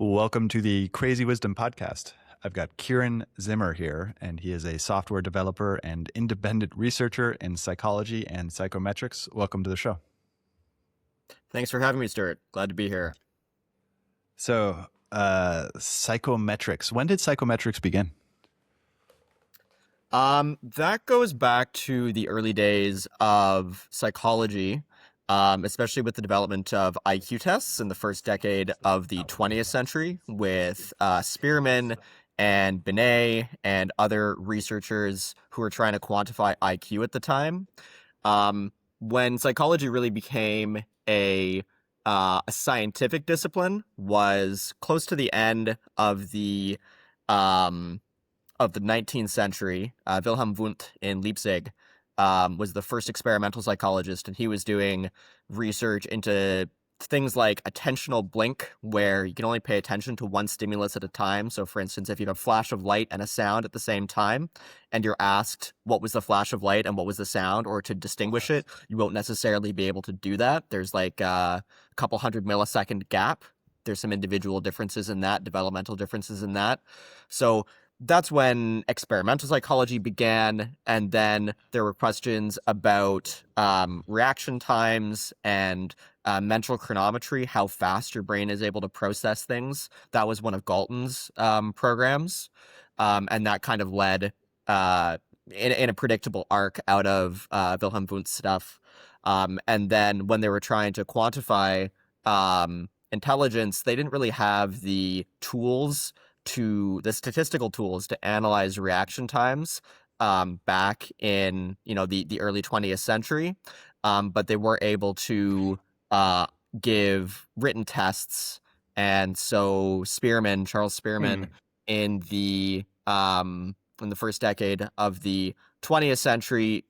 Welcome to the Crazy Wisdom Podcast. I've got Kieran Zimmer here, and he is a software developer and independent researcher in psychology and psychometrics. Welcome to the show. Thanks for having me, Stewart. Glad to be here. So, psychometrics. When did psychometrics begin? That goes back to the early days of psychology, especially with the development of IQ tests in the first decade of the 20th century with Spearman and Binet and other researchers who were trying to quantify IQ at the time. When psychology really became a scientific discipline was close to the end of the 19th century. Wilhelm Wundt in Leipzig was the first experimental psychologist, and he was doing research into things like attentional blink, where you can only pay attention to one stimulus at a time. So, for instance, if you have a flash of light and a sound at the same time, and you're asked what was the flash of light and what was the sound, or to distinguish it, you won't necessarily be able to do that. There's like a couple 100-millisecond gap. There's some individual differences in that, developmental differences in that. So that's when experimental psychology began, and then there were questions about reaction times and mental chronometry, how fast your brain is able to process things. That was one of Galton's programs, and that kind of led in a predictable arc out of Wilhelm Wundt's stuff. And then when they were trying to quantify intelligence, they didn't really have the statistical tools to analyze reaction times back in the early 20th century, but they were able to give written tests. And so Charles Spearman in the first decade of the 20th century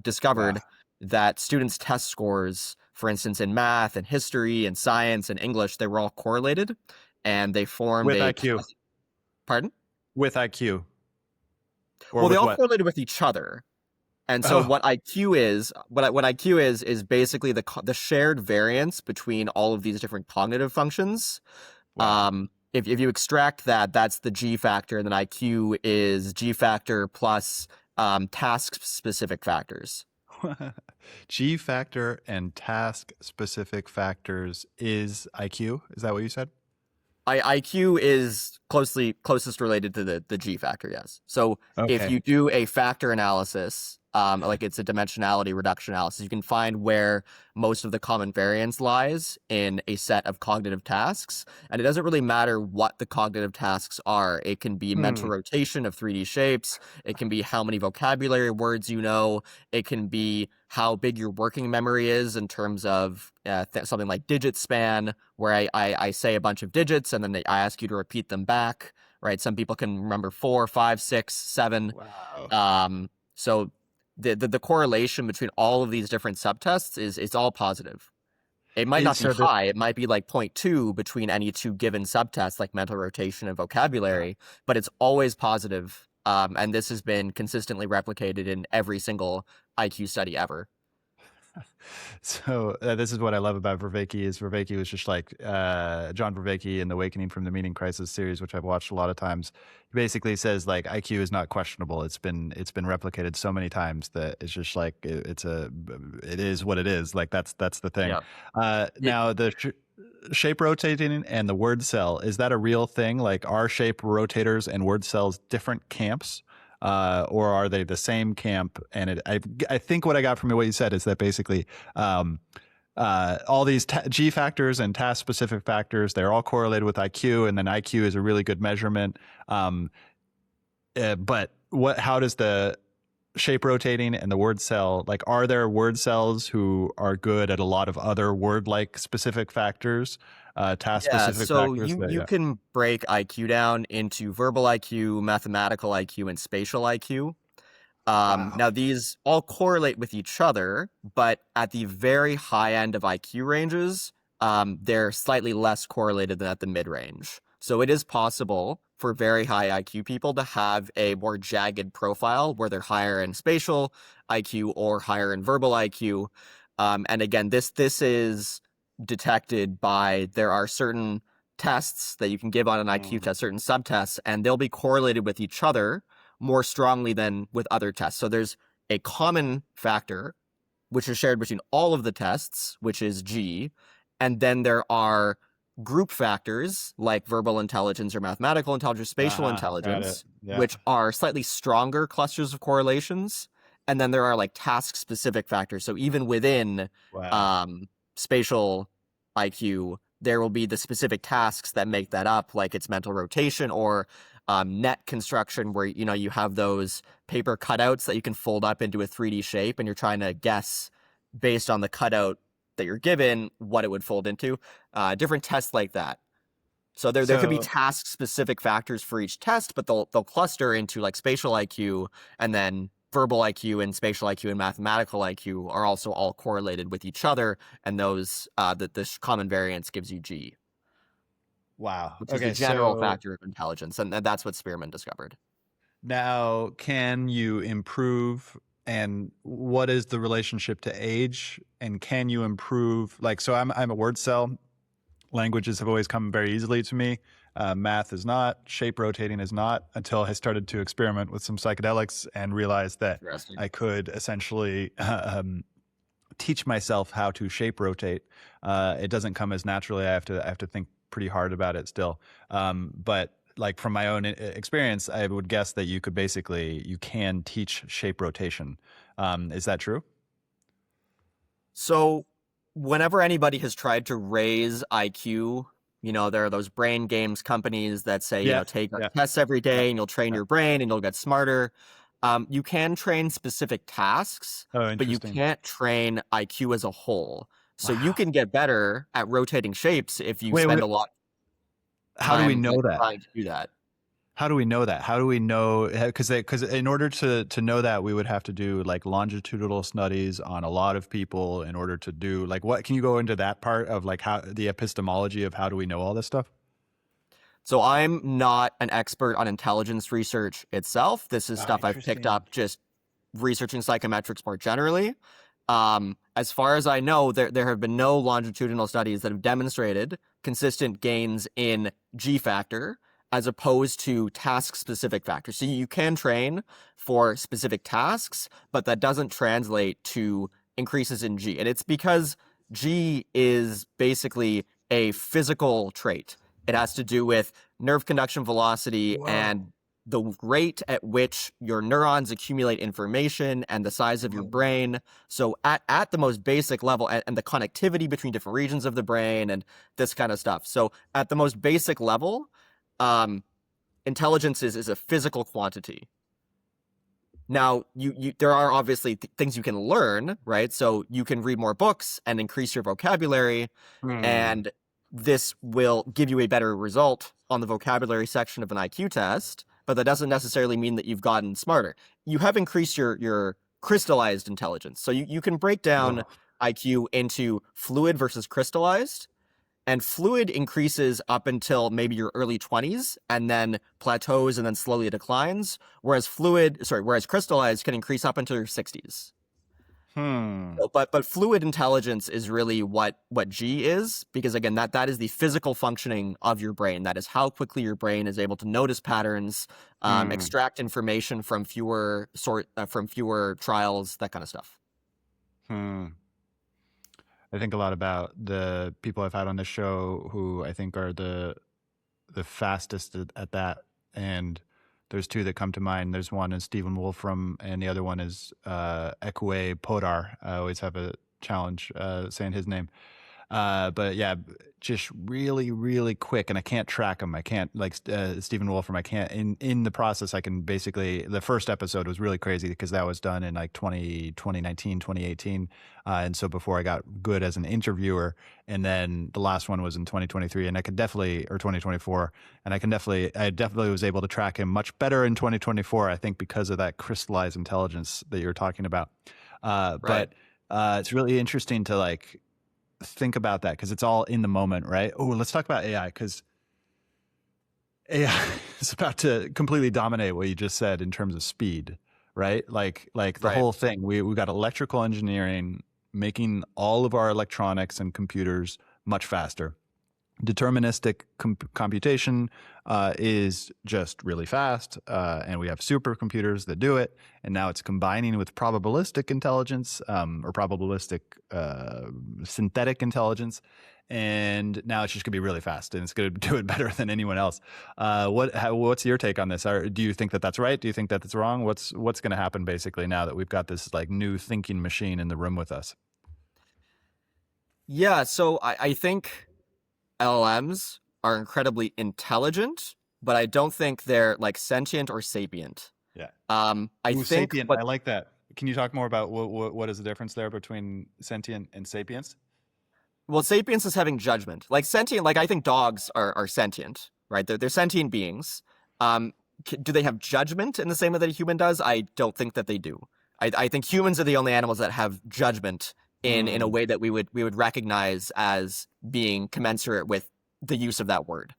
discovered that students' test scores, for instance, in math and history and science and English, they were all correlated. And they formed with IQ. Pardon? With IQ. Well, they all correlated with each other. And so what IQ is basically the shared variance between all of these different cognitive functions. Wow. If you extract that, that's the G factor, and then IQ is G factor plus task-specific factors. G factor and task-specific factors is IQ? Is that what you said? IQ is closest related to the G factor, yes. So if you do a factor analysis, like it's a dimensionality reduction analysis, you can find where most of the common variance lies in a set of cognitive tasks. And it doesn't really matter what the cognitive tasks are. It can be mental rotation of 3D shapes. It can be how many vocabulary words you know. It can be how big your working memory is in terms of something like digit span, where I say a bunch of digits and then I ask you to repeat them back, right? Some people can remember 4, 5, 6, 7. Wow. So the correlation between all of these different subtests is all positive. It might not be high. It might be like 0.2 between any two given subtests, like mental rotation and vocabulary, but it's always positive. And this has been consistently replicated in every single IQ study ever. So this is what I love about Vervaeke was just like John Vervaeke in the Awakening from the Meaning Crisis series, which I've watched a lot of times. He basically says like IQ is not questionable. It's been replicated so many times that it's just like it is what it is. Like that's the thing. Yeah. Now the shape rotating and the word cell, is that a real thing? Like, are shape rotators and word cells different camps? Or are they the same camp? And I think what I got from what you said is that basically all these G factors and task-specific factors, they're all correlated with IQ, and then IQ is a really good measurement. But how does the shape rotating and the word cell, like, are there word cells who are good at a lot of other word-like specific factors? Task-specific factors. So you can break IQ down into verbal IQ, mathematical IQ, and spatial IQ. Now, these all correlate with each other, but at the very high end of IQ ranges, they're slightly less correlated than at the mid-range. So it is possible for very high IQ people to have a more jagged profile where they're higher in spatial IQ or higher in verbal IQ. And again, this is detected by, there are certain tests that you can give on an IQ test, certain subtests, and they'll be correlated with each other more strongly than with other tests. So there's a common factor which is shared between all of the tests, which is G, and then there are group factors like verbal intelligence or mathematical intelligence, spatial intelligence, which are slightly stronger clusters of correlations. And then there are like task-specific factors. So even within spatial IQ, there will be the specific tasks that make that up, like its mental rotation or net construction, where you have those paper cutouts that you can fold up into a 3D shape, and you're trying to guess based on the cutout that you're given what it would fold into. Different tests like that. So there could be task-specific factors for each test, but they'll cluster into like spatial IQ, and then verbal IQ and spatial IQ and mathematical IQ are also all correlated with each other, and those this common variance gives you G. Wow. Which is the general factor of intelligence, and that's what Spearman discovered. Now, can you improve, and what is the relationship to age, and can you improve? Like, so I'm a word cell. Languages have always come very easily to me. Math is not, shape rotating is not, until I started to experiment with some psychedelics and realized that I could essentially teach myself how to shape rotate. It doesn't come as naturally. I have to think pretty hard about it still. But like from my own experience, I would guess that you can teach shape rotation. Is that true? So whenever anybody has tried to raise IQ, there are those brain games companies that say, take tests every day and you'll train your brain and you'll get smarter. You can train specific tasks, but you can't train IQ as a whole. So you can get better at rotating shapes if you spend a lot of time. How do we know that? Trying to do that. How do we know that? How do we know? Because in order to know that, we would have to do like longitudinal studies on a lot of people in order to do like what? Can you go into that part of like how the epistemology of how do we know all this stuff? So I'm not an expert on intelligence research itself. This is stuff I've picked up just researching psychometrics more generally. As far as I know, there have been no longitudinal studies that have demonstrated consistent gains in G factor as opposed to task-specific factors. So you can train for specific tasks, but that doesn't translate to increases in G. And it's because G is basically a physical trait. It has to do with nerve conduction velocity and the rate at which your neurons accumulate information and the size of your brain. So at the most basic level, and the connectivity between different regions of the brain and this kind of stuff. So at the most basic level, intelligence is a physical quantity. Now, there are obviously things you can learn, right? So you can read more books and increase your vocabulary, and this will give you a better result on the vocabulary section of an IQ test, but that doesn't necessarily mean that you've gotten smarter. You have increased your crystallized intelligence. So you can break down IQ into fluid versus crystallized, and fluid increases up until maybe your early 20s and then plateaus and then slowly declines, whereas crystallized can increase up until your 60s. But fluid intelligence is really what G is, because again, that is the physical functioning of your brain. That is how quickly your brain is able to notice patterns, extract information from fewer trials, that kind of stuff. I think a lot about the people I've had on this show who I think are the fastest at that, and there's two that come to mind. There's one is Stephen Wolfram, and the other one is Ekwe Podar. I always have a challenge saying his name. But yeah, just really, really quick, and I can't track him. I can't, like Stephen Wolfram, I can't, in the process, I can basically, the first episode was really crazy because that was done in like 2019, 2018. And so before I got good as an interviewer, and then the last one was in 2023, and I could definitely, or 2024, and I definitely was able to track him much better in 2024, I think because of that crystallized intelligence that you're talking about. But it's really interesting to like, think about that because it's all in the moment, right? Oh, let's talk about AI because AI is about to completely dominate what you just said in terms of speed, right? Like the whole thing. We got electrical engineering making all of our electronics and computers much faster. deterministic computation is just really fast, and we have supercomputers that do it. And now it's combining with probabilistic intelligence, or probabilistic synthetic intelligence. And now it's just going to be really fast, and it's going to do it better than anyone else. What's your take on this? Do you think that that's right? Do you think that that's wrong? What's going to happen basically now that we've got this like new thinking machine in the room with us? Yeah, so I think LLMs are incredibly intelligent, but I don't think they're like sentient or sapient. Yeah. I think sapient. I like that. Can you talk more about what is the difference there between sentient and sapience? Well, sapience is having judgment. Like sentient, like I think dogs are sentient, right? They're sentient beings. Do they have judgment in the same way that a human does? I don't think that they do. I think humans are the only animals that have judgment in a way that we would recognize as being commensurate with the use of that word.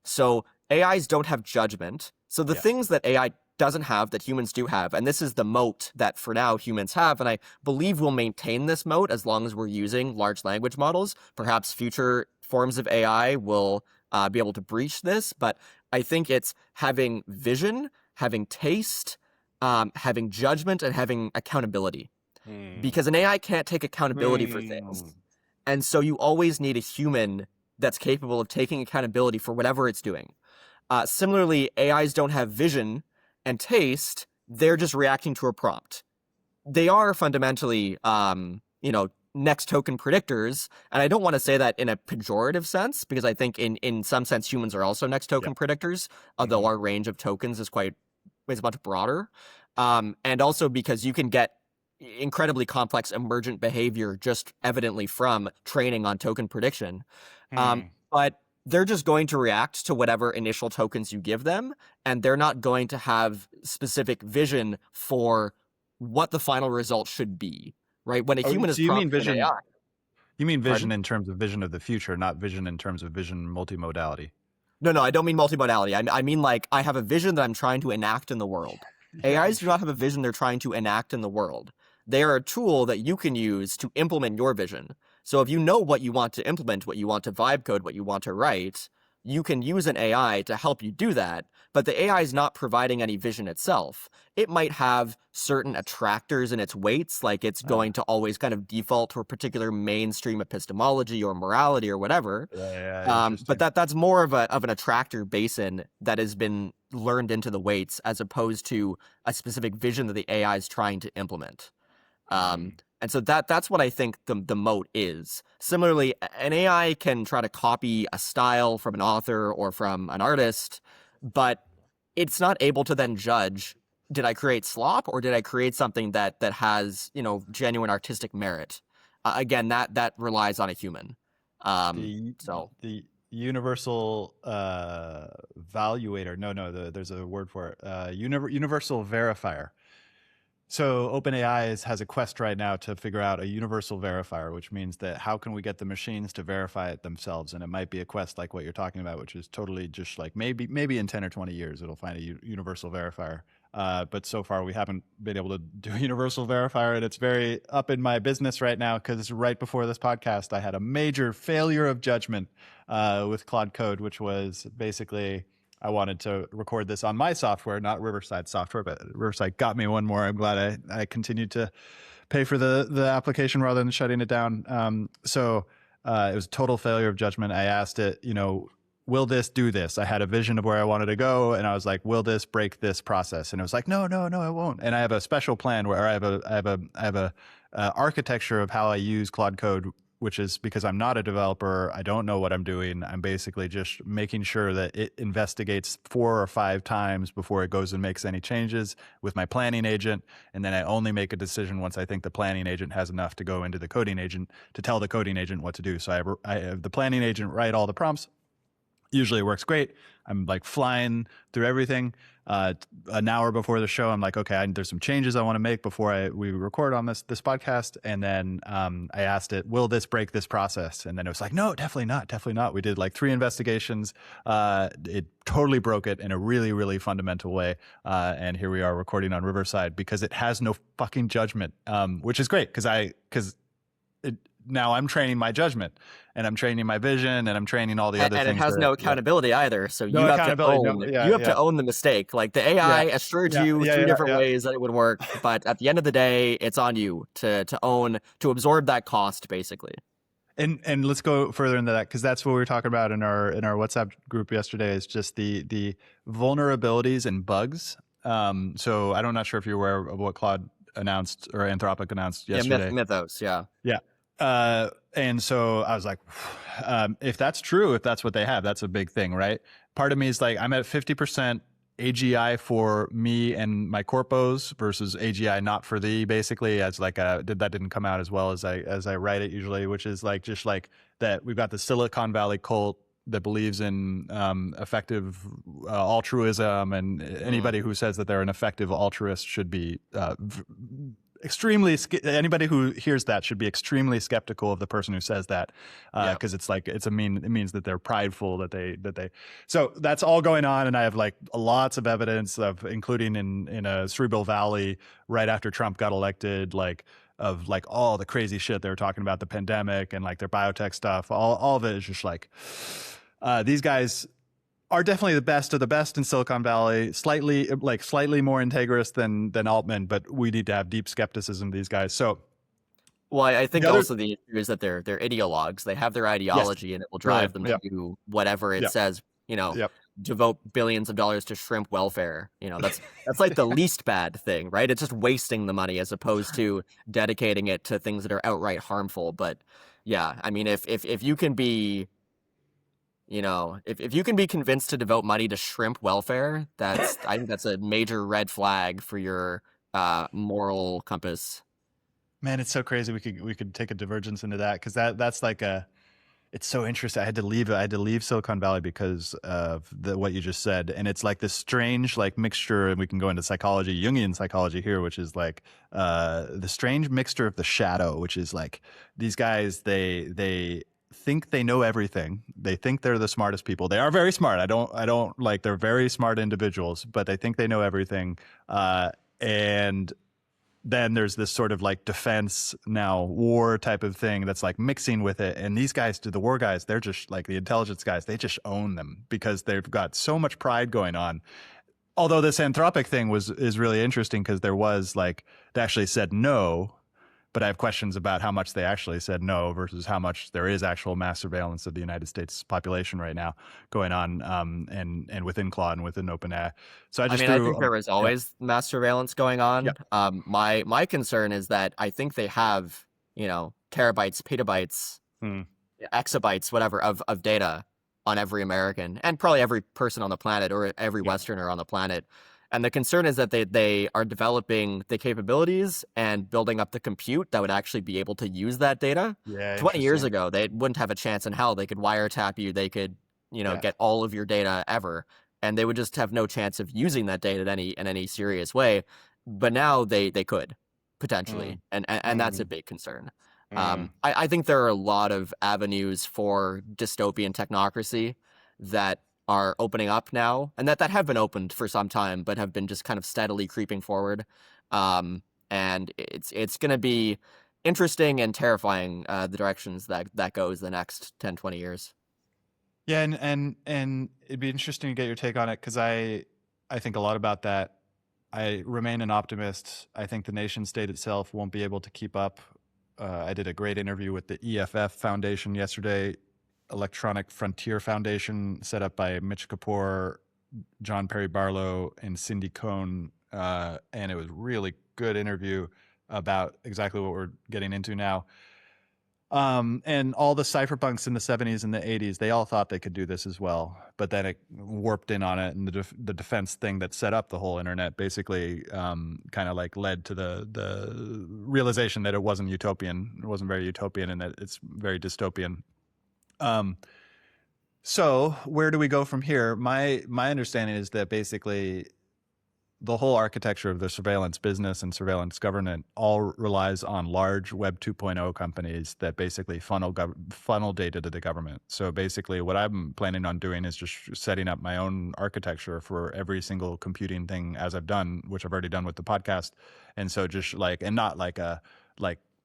So AIs don't have judgment. So the things that AI doesn't have that humans do have, and this is the moat that for now humans have, and I believe we'll maintain this moat as long as we're using large language models. Perhaps future forms of AI will be able to breach this, but I think it's having vision, having taste, having judgment, and having accountability. Because an AI can't take accountability for things. And so you always need a human that's capable of taking accountability for whatever it's doing. Similarly, AIs don't have vision and taste. They're just reacting to a prompt. They are fundamentally, next token predictors. And I don't want to say that in a pejorative sense, because I think in some sense humans are also next token predictors, although our range of tokens is much broader. And also because you can get incredibly complex emergent behavior just evidently from training on token prediction. But they're just going to react to whatever initial tokens you give them, and they're not going to have specific vision for what the final result should be, right? When a human is prompted an AI. You mean vision in terms of vision of the future, not vision in terms of vision multimodality. No, I don't mean multimodality. I mean like I have a vision that I'm trying to enact in the world. AIs do not have a vision they're trying to enact in the world. They are a tool that you can use to implement your vision. So if you know what you want to implement, what you want to vibe code, what you want to write, you can use an AI to help you do that. But the AI is not providing any vision itself. It might have certain attractors in its weights, like it's going to always kind of default to a particular mainstream epistemology or morality or whatever. But that's more of an attractor basin that has been learned into the weights as opposed to a specific vision that the AI is trying to implement. And so that's what I think the moat is. Similarly, an AI can try to copy a style from an author or from an artist, but it's not able to then judge, did I create slop or did I create something that has, genuine artistic merit? Again, that relies on a human. The universal valuator. There's a word for it. Universal verifier. So OpenAI has a quest right now to figure out a universal verifier, which means that how can we get the machines to verify it themselves? And it might be a quest like what you're talking about, which is totally just like maybe in 10 or 20 years, it'll find a universal verifier. But so far we haven't been able to do a universal verifier, and it's very up in my business right now because right before this podcast, I had a major failure of judgment with Claude Code, which was basically I wanted to record this on my software, not Riverside software, but Riverside got me one more. I'm glad I continued to pay for the application rather than shutting it down. So it was a total failure of judgment. I asked it, will this do this? I had a vision of where I wanted to go, and I was like, will this break this process? And it was like, no, it won't. And I have a special plan where I have a architecture of how I use Claude Code, which is because I'm not a developer. I don't know what I'm doing. I'm basically just making sure that it investigates 4 or 5 times before it goes and makes any changes with my planning agent. And then I only make a decision once I think the planning agent has enough to go into the coding agent to tell the coding agent what to do. So I have the planning agent write all the prompts. Usually it works great. I'm like flying through everything. An hour before the show, I'm like, okay, there's some changes I want to make before we record on this podcast. And then I asked it, will this break this process? And then it was like, no, definitely not. We did like 3 investigations. It totally broke it in a really, really fundamental way. And here we are recording on Riverside because it has no fucking judgment, which is great because now I'm training my judgment, and I'm training my vision, and I'm training all the other And it things. has no accountability either. So No you have to accountability. own No, you have to own the mistake. Like the AI assured you three different ways that it would work, but at the end of the day, it's on you to absorb that cost, basically. And let's go further into that, because that's what we were talking about in our WhatsApp group yesterday, is just the vulnerabilities and bugs. So I'm not sure if you're aware of what Claude announced, or Anthropic announced yesterday. Yeah, Mythos, yeah. And so I was like, if that's true, if that's what they have, that's a big thing, right? Part of me is like, I'm at 50% AGI for me and my corpos versus AGI not for thee, basically, as like that didn't come out as well as I write it usually, which is like just like that we've got the Silicon Valley cult that believes in effective altruism, and anybody who says that they're an effective altruist should be anybody who hears that should be extremely skeptical of the person who says that, because it's like it means that they're prideful, that they so that's all going on. And I have like lots of evidence of, including in a Cerebral Valley right after Trump got elected, like of like all the crazy shit they were talking about, the pandemic and like their biotech stuff. All of it is just like these guys are definitely the best of the best in Silicon Valley, slightly more integrous than Altman, but we need to have deep skepticism of these guys. So, well, I think also the issue is that they're ideologues. They have their ideology, and it will drive them to do whatever it says. Devote billions of dollars to shrimp welfare. That's like the least bad thing, right? It's just wasting the money as opposed to dedicating it to things that are outright harmful. But yeah, I mean, if you can be if you can be convinced to devote money to shrimp welfare, I think that's a major red flag for your moral compass. Man, it's so crazy. We could take a divergence into that, because that's like it's so interesting. I had to leave Silicon Valley because of what you just said, and it's like this strange like mixture, and we can go into psychology, Jungian psychology here, which is like the strange mixture of the shadow, which is like these guys they think they know everything. They think they're the smartest people. They are very smart. I don't like, they're very smart individuals, but they think they know everything. And then there's this sort of like defense, now war type of thing that's like mixing with it. And these guys, the war guys, they're just like the intelligence guys. They just own them because they've got so much pride going on. Although this Anthropic thing is really interesting, because there was like, they actually said no, but I have questions about how much they actually said no versus how much there is actual mass surveillance of the United States population right now going on, and within Claude and within OpenAI. So I think there was always mass surveillance going on. My concern is that I think they have terabytes, petabytes, exabytes, whatever of data on every American, and probably every person on the planet, or every Westerner on the planet. And the concern is that they are developing the capabilities and building up the compute that would actually be able to use that data. 20 years ago, they wouldn't have a chance in hell. They could wiretap you. They could, get all of your data ever. And they would just have no chance of using that data in any serious way. But now they could, potentially. And that's a big concern. I think there are a lot of avenues for dystopian technocracy that are opening up now, and that have been opened for some time, but have been just kind of steadily creeping forward. And it's going to be interesting and terrifying, the directions that goes the next 10, 20 years. Yeah, and it'd be interesting to get your take on it, because I think a lot about that. I remain an optimist. I think the nation state itself won't be able to keep up. I did a great interview with the EFF Foundation yesterday, Electronic Frontier Foundation, set up by Mitch Kapoor, John Perry Barlow, and Cindy Cohn, and it was really good interview about exactly what we're getting into now. And all the cypherpunks in the 70s and the 80s, they all thought they could do this as well, but then it warped in on it, and the defense thing that set up the whole internet basically kind of like led to the realization that it wasn't utopian. It wasn't very utopian, and that it's very dystopian. So where do we go from here? My understanding is that basically the whole architecture of the surveillance business and surveillance government all relies on large Web 2.0 companies that basically funnel data to the government. So basically what I'm planning on doing is just setting up my own architecture for every single computing thing, as I've done, which I've already done with the podcast. And so just like, and not like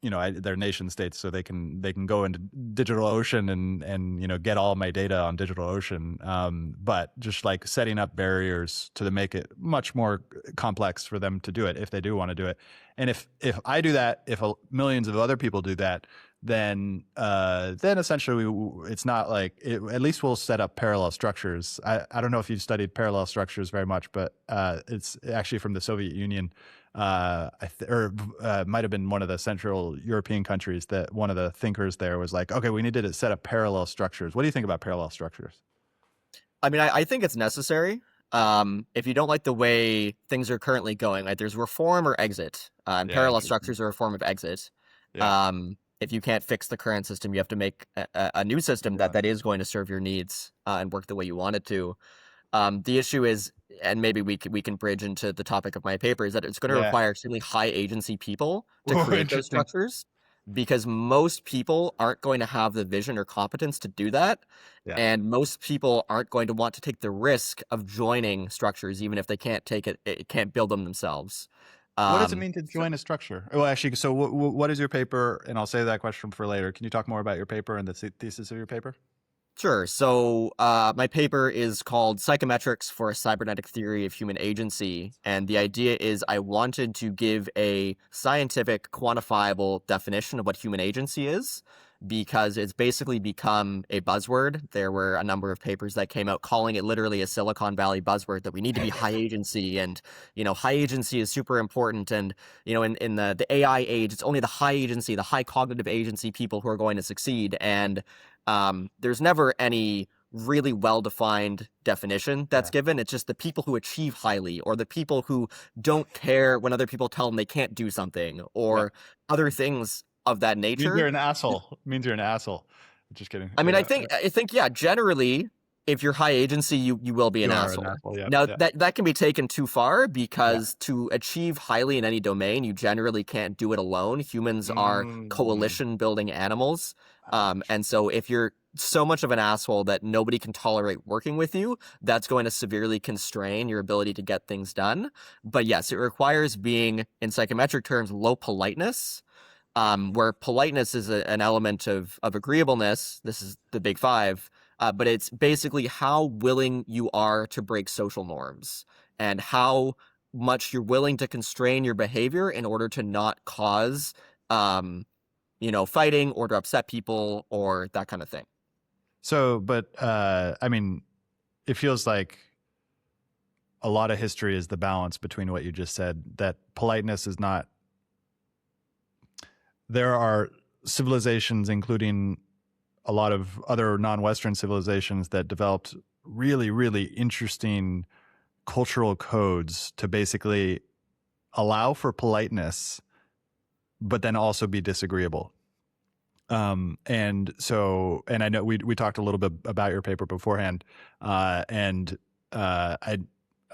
they're nation states, so they can go into DigitalOcean and get all my data on DigitalOcean. But just like setting up barriers to make it much more complex for them to do it if they do want to do it. And if I do that, if millions of other people do that, then essentially it's not like at least we'll set up parallel structures. I don't know if you've studied parallel structures very much, but it's actually from the Soviet Union. Might have been one of the Central European countries that one of the thinkers there was like, okay, we need to set up parallel structures. What do you think about parallel structures? I mean, I think it's necessary. If you don't like the way things are currently going, like there's reform or exit, and parallel structures are a form of exit. Yeah. If you can't fix the current system, you have to make a new system that is going to serve your needs and work the way you want it to. The issue is, and maybe we can bridge into the topic of my paper, is that it's going to require extremely high agency people to create those structures, because most people aren't going to have the vision or competence to do that. Yeah. And most people aren't going to want to take the risk of joining structures, even if they can't can't build them themselves. What does it mean to join a structure? Well, actually, so what is your paper? And I'll save that question for later. Can you talk more about your paper and the thesis of your paper? Sure. So my paper is called Psychometrics for a Cybernetic Theory of Human Agency. And the idea is I wanted to give a scientific, quantifiable definition of what human agency is, because it's basically become a buzzword. There were a number of papers that came out calling it literally a Silicon Valley buzzword, that we need to be high agency, and high agency is super important. And in the AI age, it's only the high agency, the high cognitive agency people who are going to succeed. And there's never any really well-defined definition that's given. It's just the people who achieve highly, or the people who don't care when other people tell them they can't do something, or other things of that nature. Means you're an asshole. Means you're an asshole. Just kidding. I mean, I think generally, if you're high agency, you will be an asshole. Now that can be taken too far, because to achieve highly in any domain, you generally can't do it alone. Humans are coalition building animals. And so if you're so much of an asshole that nobody can tolerate working with you, that's going to severely constrain your ability to get things done. But yes, it requires being, in psychometric terms, low politeness, where politeness is an element of agreeableness. This is the Big Five. But it's basically how willing you are to break social norms, and how much you're willing to constrain your behavior in order to not cause, fighting, or to upset people, or that kind of thing. So, but I mean, it feels like a lot of history is the balance between what you just said, that politeness is not. There are civilizations, including a lot of other non-Western civilizations, that developed really, really interesting cultural codes to basically allow for politeness, but then also be disagreeable. And I know we talked a little bit about your paper beforehand, and I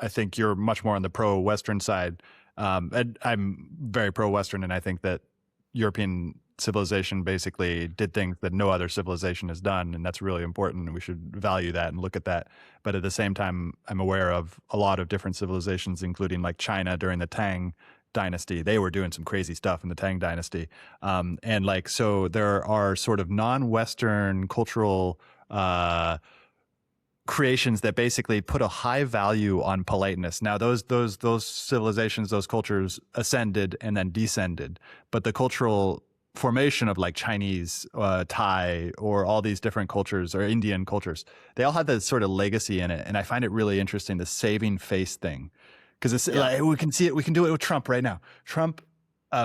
think you're much more on the pro-Western side. And I'm very pro-Western, and I think that European civilization basically did things that no other civilization has done, and that's really important, and we should value that and look at that. But at the same time, I'm aware of a lot of different civilizations, including like China during the Tang dynasty. They were doing some crazy stuff in the Tang dynasty. So there are sort of non-Western cultural creations that basically put a high value on politeness. Now, those civilizations, those cultures ascended and then descended, but the cultural formation of like Chinese, Thai, or all these different cultures, or Indian cultures, they all had that sort of legacy in it. And I find it really interesting, the saving face thing, because it's like, we can see it. We can do it with Trump right now. Trump,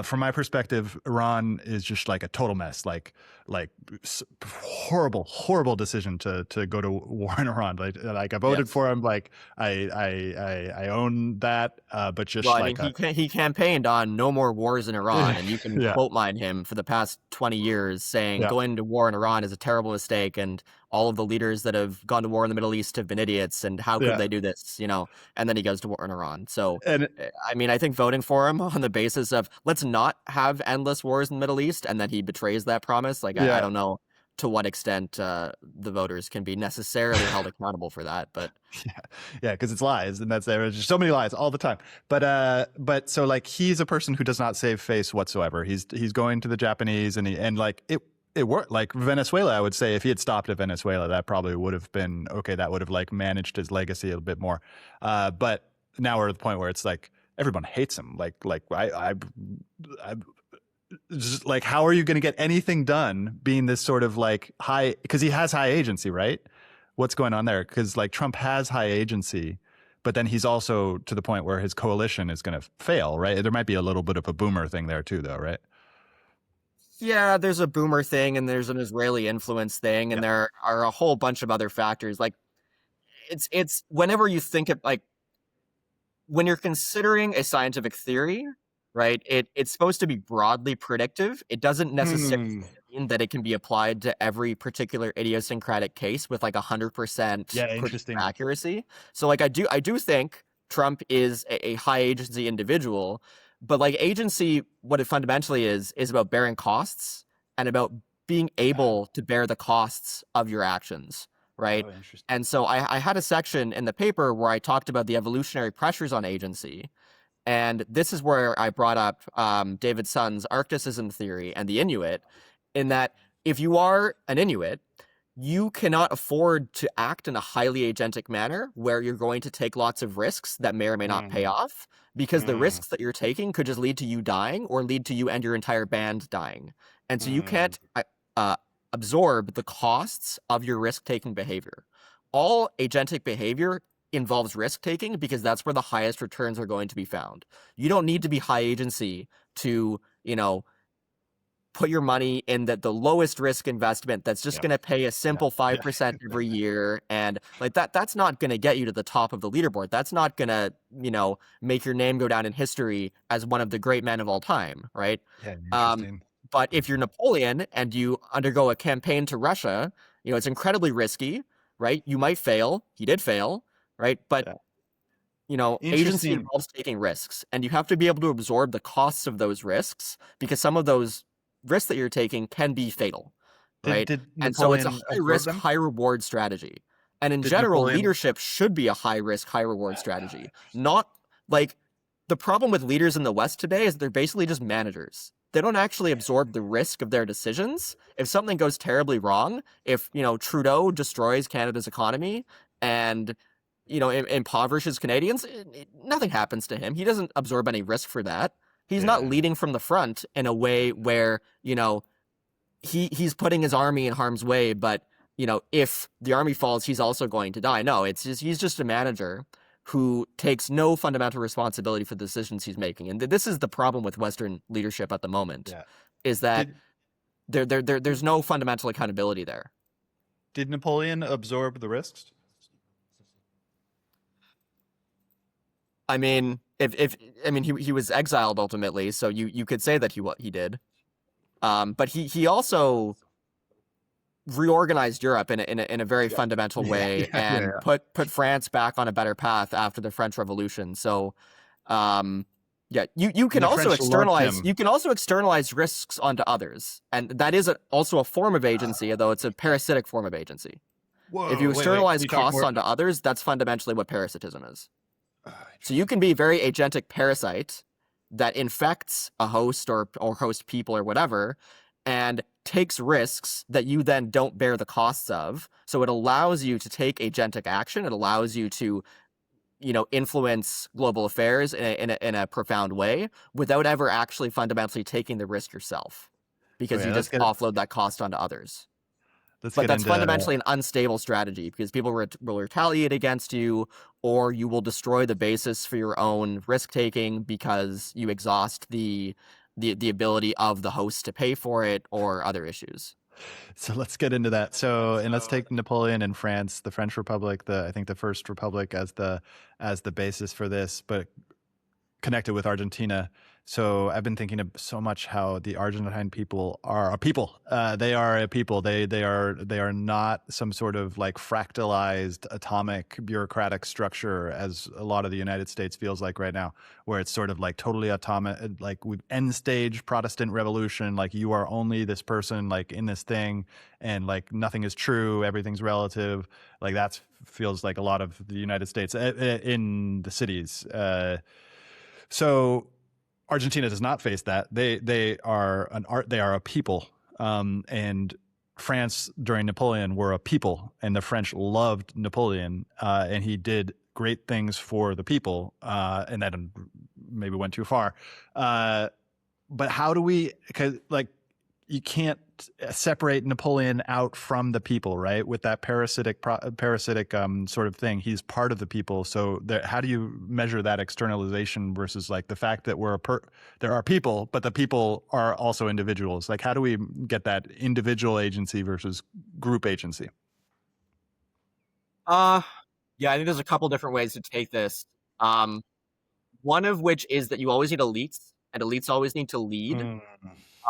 from my perspective, Iran is just like a total mess. Like horrible decision to go to war in Iran. Like I voted for him. Like I own that. But just he campaigned on no more wars in Iran, and you can quote mine him for the past 20 years saying going to war in Iran is a terrible mistake, and all of the leaders that have gone to war in the Middle East have been idiots, and how could they do this, and then he goes to war in Iran. So, I mean, I think voting for him on the basis of let's not have endless wars in the Middle East, and then he betrays that promise, I don't know, to what extent the voters can be necessarily held accountable for that. But yeah, because it's lies, and there's just so many lies all the time. But so like he's a person who does not save face whatsoever. He's going to the Japanese, and like it worked. Like Venezuela, I would say if he had stopped at Venezuela, that probably would have been okay. That would have like managed his legacy a bit more. But now we're at the point where it's like everyone hates him. Like I just like, how are you going to get anything done being this sort of like high, because he has high agency, right? What's going on there? Because like Trump has high agency, but then he's also to the point where his coalition is going to fail, right? There might be a little bit of a boomer thing there too, though, right? yeah, there's a boomer thing and there's an Israeli influence thing, and there are a whole bunch of other factors. Like it's whenever you think of like when you're considering a scientific theory, right? It's supposed to be broadly predictive. It doesn't necessarily mean that it can be applied to every particular idiosyncratic case with like 100% interesting accuracy. So like I do think Trump is a high agency individual, but like agency, what it fundamentally is about bearing costs and about being able to bear the costs of your actions, right? Oh, interesting. And so I had a section in the paper where I talked about the evolutionary pressures on agency. And this is where I brought up David Sun's Arcticism theory and the Inuit, in that if you are an Inuit, you cannot afford to act in a highly agentic manner where you're going to take lots of risks that may or may not pay off, because the risks that you're taking could just lead to you dying or lead to you and your entire band dying. And so you can't absorb the costs of your risk-taking behavior. All agentic behavior involves risk-taking because that's where the highest returns are going to be found. You don't need to be high agency to, put your money in the lowest risk investment that's just going to pay a simple 5% every year. And like that's not going to get you to the top of the leaderboard. That's not going to, make your name go down in history as one of the great men of all time, right? Yeah, interesting. But if you're Napoleon and you undergo a campaign to Russia, it's incredibly risky, right? You might fail. He did fail, right? But agency involves taking risks, and you have to be able to absorb the costs of those risks, because some of those risks that you're taking can be fatal, right? And so it's a high risk, high reward strategy. And in general, leadership should be a high risk, high reward strategy. Not like the problem with leaders in the West today is they're basically just managers. They don't actually absorb the risk of their decisions. If something goes terribly wrong, if, Trudeau destroys Canada's economy and, impoverishes Canadians, nothing happens to him. He doesn't absorb any risk for that. He's not leading from the front in a way where, he's putting his army in harm's way, but, if the army falls, he's also going to die. No, he's just a manager who takes no fundamental responsibility for the decisions he's making. And this is the problem with Western leadership at the moment, is that there's no fundamental accountability there. Did Napoleon absorb the risks? I mean, he was exiled ultimately, so you could say that he did. But he also reorganized Europe in a very fundamental way and put France back on a better path after the French Revolution. So you can also externalize risks onto others, and that is also a form of agency, although it's a parasitic form of agency. Whoa, if you externalize costs onto others, that's fundamentally what parasitism is. So you can be a very agentic parasite that infects a host or host people or whatever, and takes risks that you then don't bear the costs of. So it allows you to take agentic action. It allows you to, influence global affairs in a profound way without ever actually fundamentally taking the risk yourself, because you just offload that cost onto others. But that's fundamentally an unstable strategy, because people will retaliate against you, or you will destroy the basis for your own risk-taking because you exhaust the ability of the host to pay for it, or other issues. So let's get into that. And let's take Napoleon and France, the French Republic, I think the First Republic as the basis for this. But connected with Argentina. So I've been thinking of so much how the Argentine people are a people. They are a people. They are not some sort of like fractalized atomic bureaucratic structure as a lot of the United States feels like right now, where it's sort of like totally atomic, like with end stage Protestant revolution. Like you are only this person, like in this thing, and like nothing is true, everything's relative. Like that feels like a lot of the United States in the cities. So Argentina does not face that. They are a people, and France during Napoleon were a people, and the French loved Napoleon, and he did great things for the people, and that maybe went too far. But how do we? Because like you can't separate Napoleon out from the people, right? With that parasitic sort of thing, he's part of the people. So how do you measure that externalization versus like the fact that there are people, but the people are also individuals? Like, how do we get that individual agency versus group agency? Yeah, I think there's a couple different ways to take this. One of which is that you always need elites, and elites always need to lead.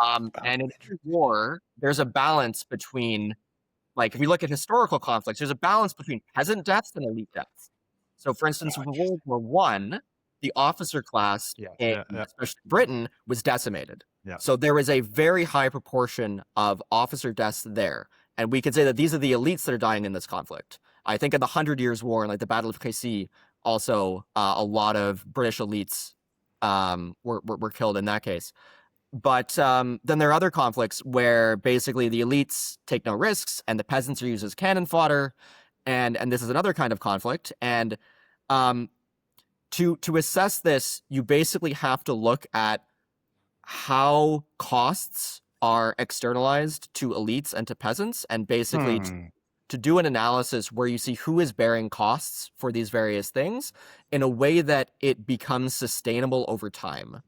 And in every war, there's a balance between, like, if we look at historical conflicts, there's a balance between peasant deaths and elite deaths. So, for instance, in World War One, the officer class especially Britain was decimated. Yeah. So there was a very high proportion of officer deaths there. And we can say that these are the elites that are dying in this conflict. I think in the 100 Years' War, and like the Battle of Crécy, also a lot of British elites were killed in that case. But then there are other conflicts where basically the elites take no risks and the peasants are used as cannon fodder. And this is another kind of conflict. And to assess this, you basically have to look at how costs are externalized to elites and to peasants, and basically to do an analysis where you see who is bearing costs for these various things in a way that it becomes sustainable over time.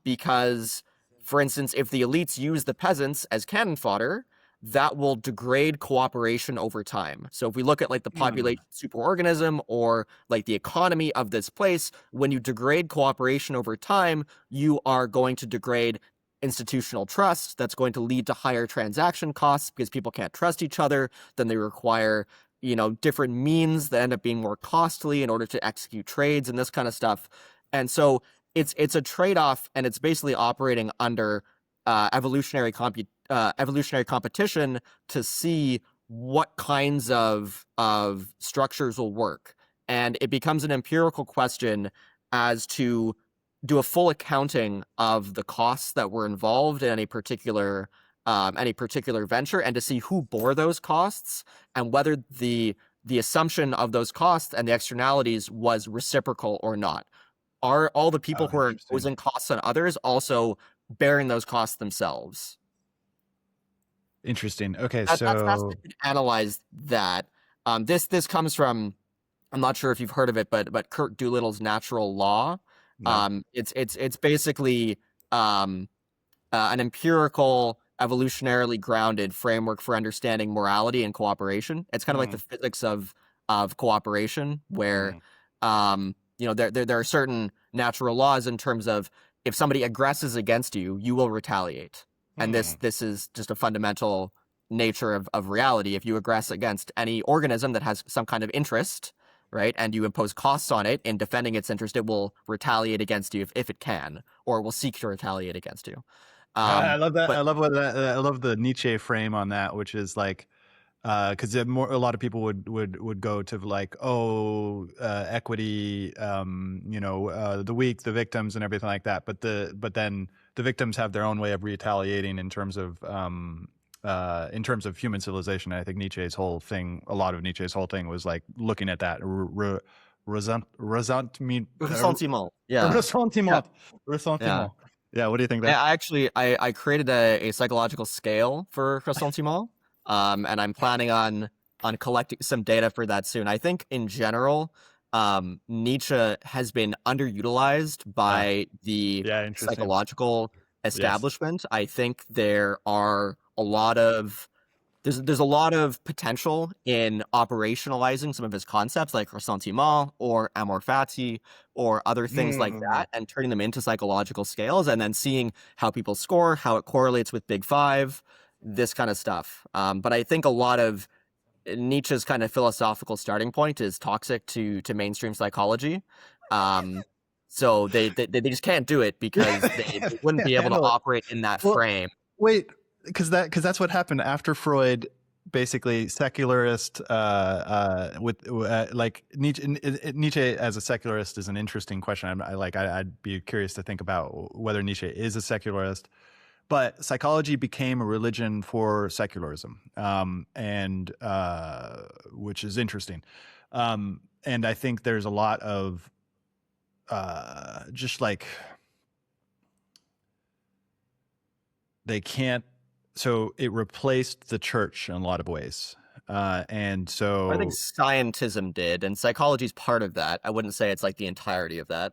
Because, for instance, if the elites use the peasants as cannon fodder, that will degrade cooperation over time. So if we look at like the population superorganism or like the economy of this place, when you degrade cooperation over time, you are going to degrade institutional trust. That's going to lead to higher transaction costs because people can't trust each other. Then they require, different means that end up being more costly in order to execute trades and this kind of stuff. And so it's a trade-off, and it's basically operating under evolutionary competition to see what kinds of structures will work. And it becomes an empirical question as to do a full accounting of the costs that were involved in any particular venture, and to see who bore those costs and whether the assumption of those costs and the externalities was reciprocal or not. Are all the people who are imposing costs on others also bearing those costs themselves? Interesting. Okay, That's so analyze that. This comes from, I'm not sure if you've heard of it, but Kirk Doolittle's Natural Law. No. It's basically an empirical, evolutionarily grounded framework for understanding morality and cooperation. It's kind of like the physics of cooperation, where there are certain natural laws in terms of if somebody aggresses against you, you will retaliate. And this is just a fundamental nature of reality. If you aggress against any organism that has some kind of interest, right, and you impose costs on it in defending its interest, it will retaliate against you if it can, or will seek to retaliate against you. I love that. I love the Nietzsche frame on that, which is like, because a lot of people would go to like, equity, the weak, the victims, and everything like that. But then the victims have their own way of retaliating in terms of human civilization. And I think a lot of Nietzsche's whole thing was like looking at that ressentiment. Yeah. What do you think? I created a psychological scale for ressentiment. And I'm planning on collecting some data for that soon. I think in general, Nietzsche has been underutilized by the psychological establishment. Yes. I think there are a lot of there's a lot of potential in operationalizing some of his concepts like ressentiment or amor fati or other things like that and turning them into psychological scales and then seeing how people score, how it correlates with Big Five, this kind of stuff. But I think a lot of Nietzsche's kind of philosophical starting point is toxic to mainstream psychology. So they just can't do it because they wouldn't be able to operate in that frame. Wait, because that's what happened after Freud. Basically, secularist like Nietzsche as a secularist is an interesting question. I'd be curious to think about whether Nietzsche is a secularist. But psychology became a religion for secularism, and which is interesting. And I think there's a lot of just like they can't. So it replaced the church in a lot of ways. And so I think scientism did, and psychology is part of that. I wouldn't say it's like the entirety of that.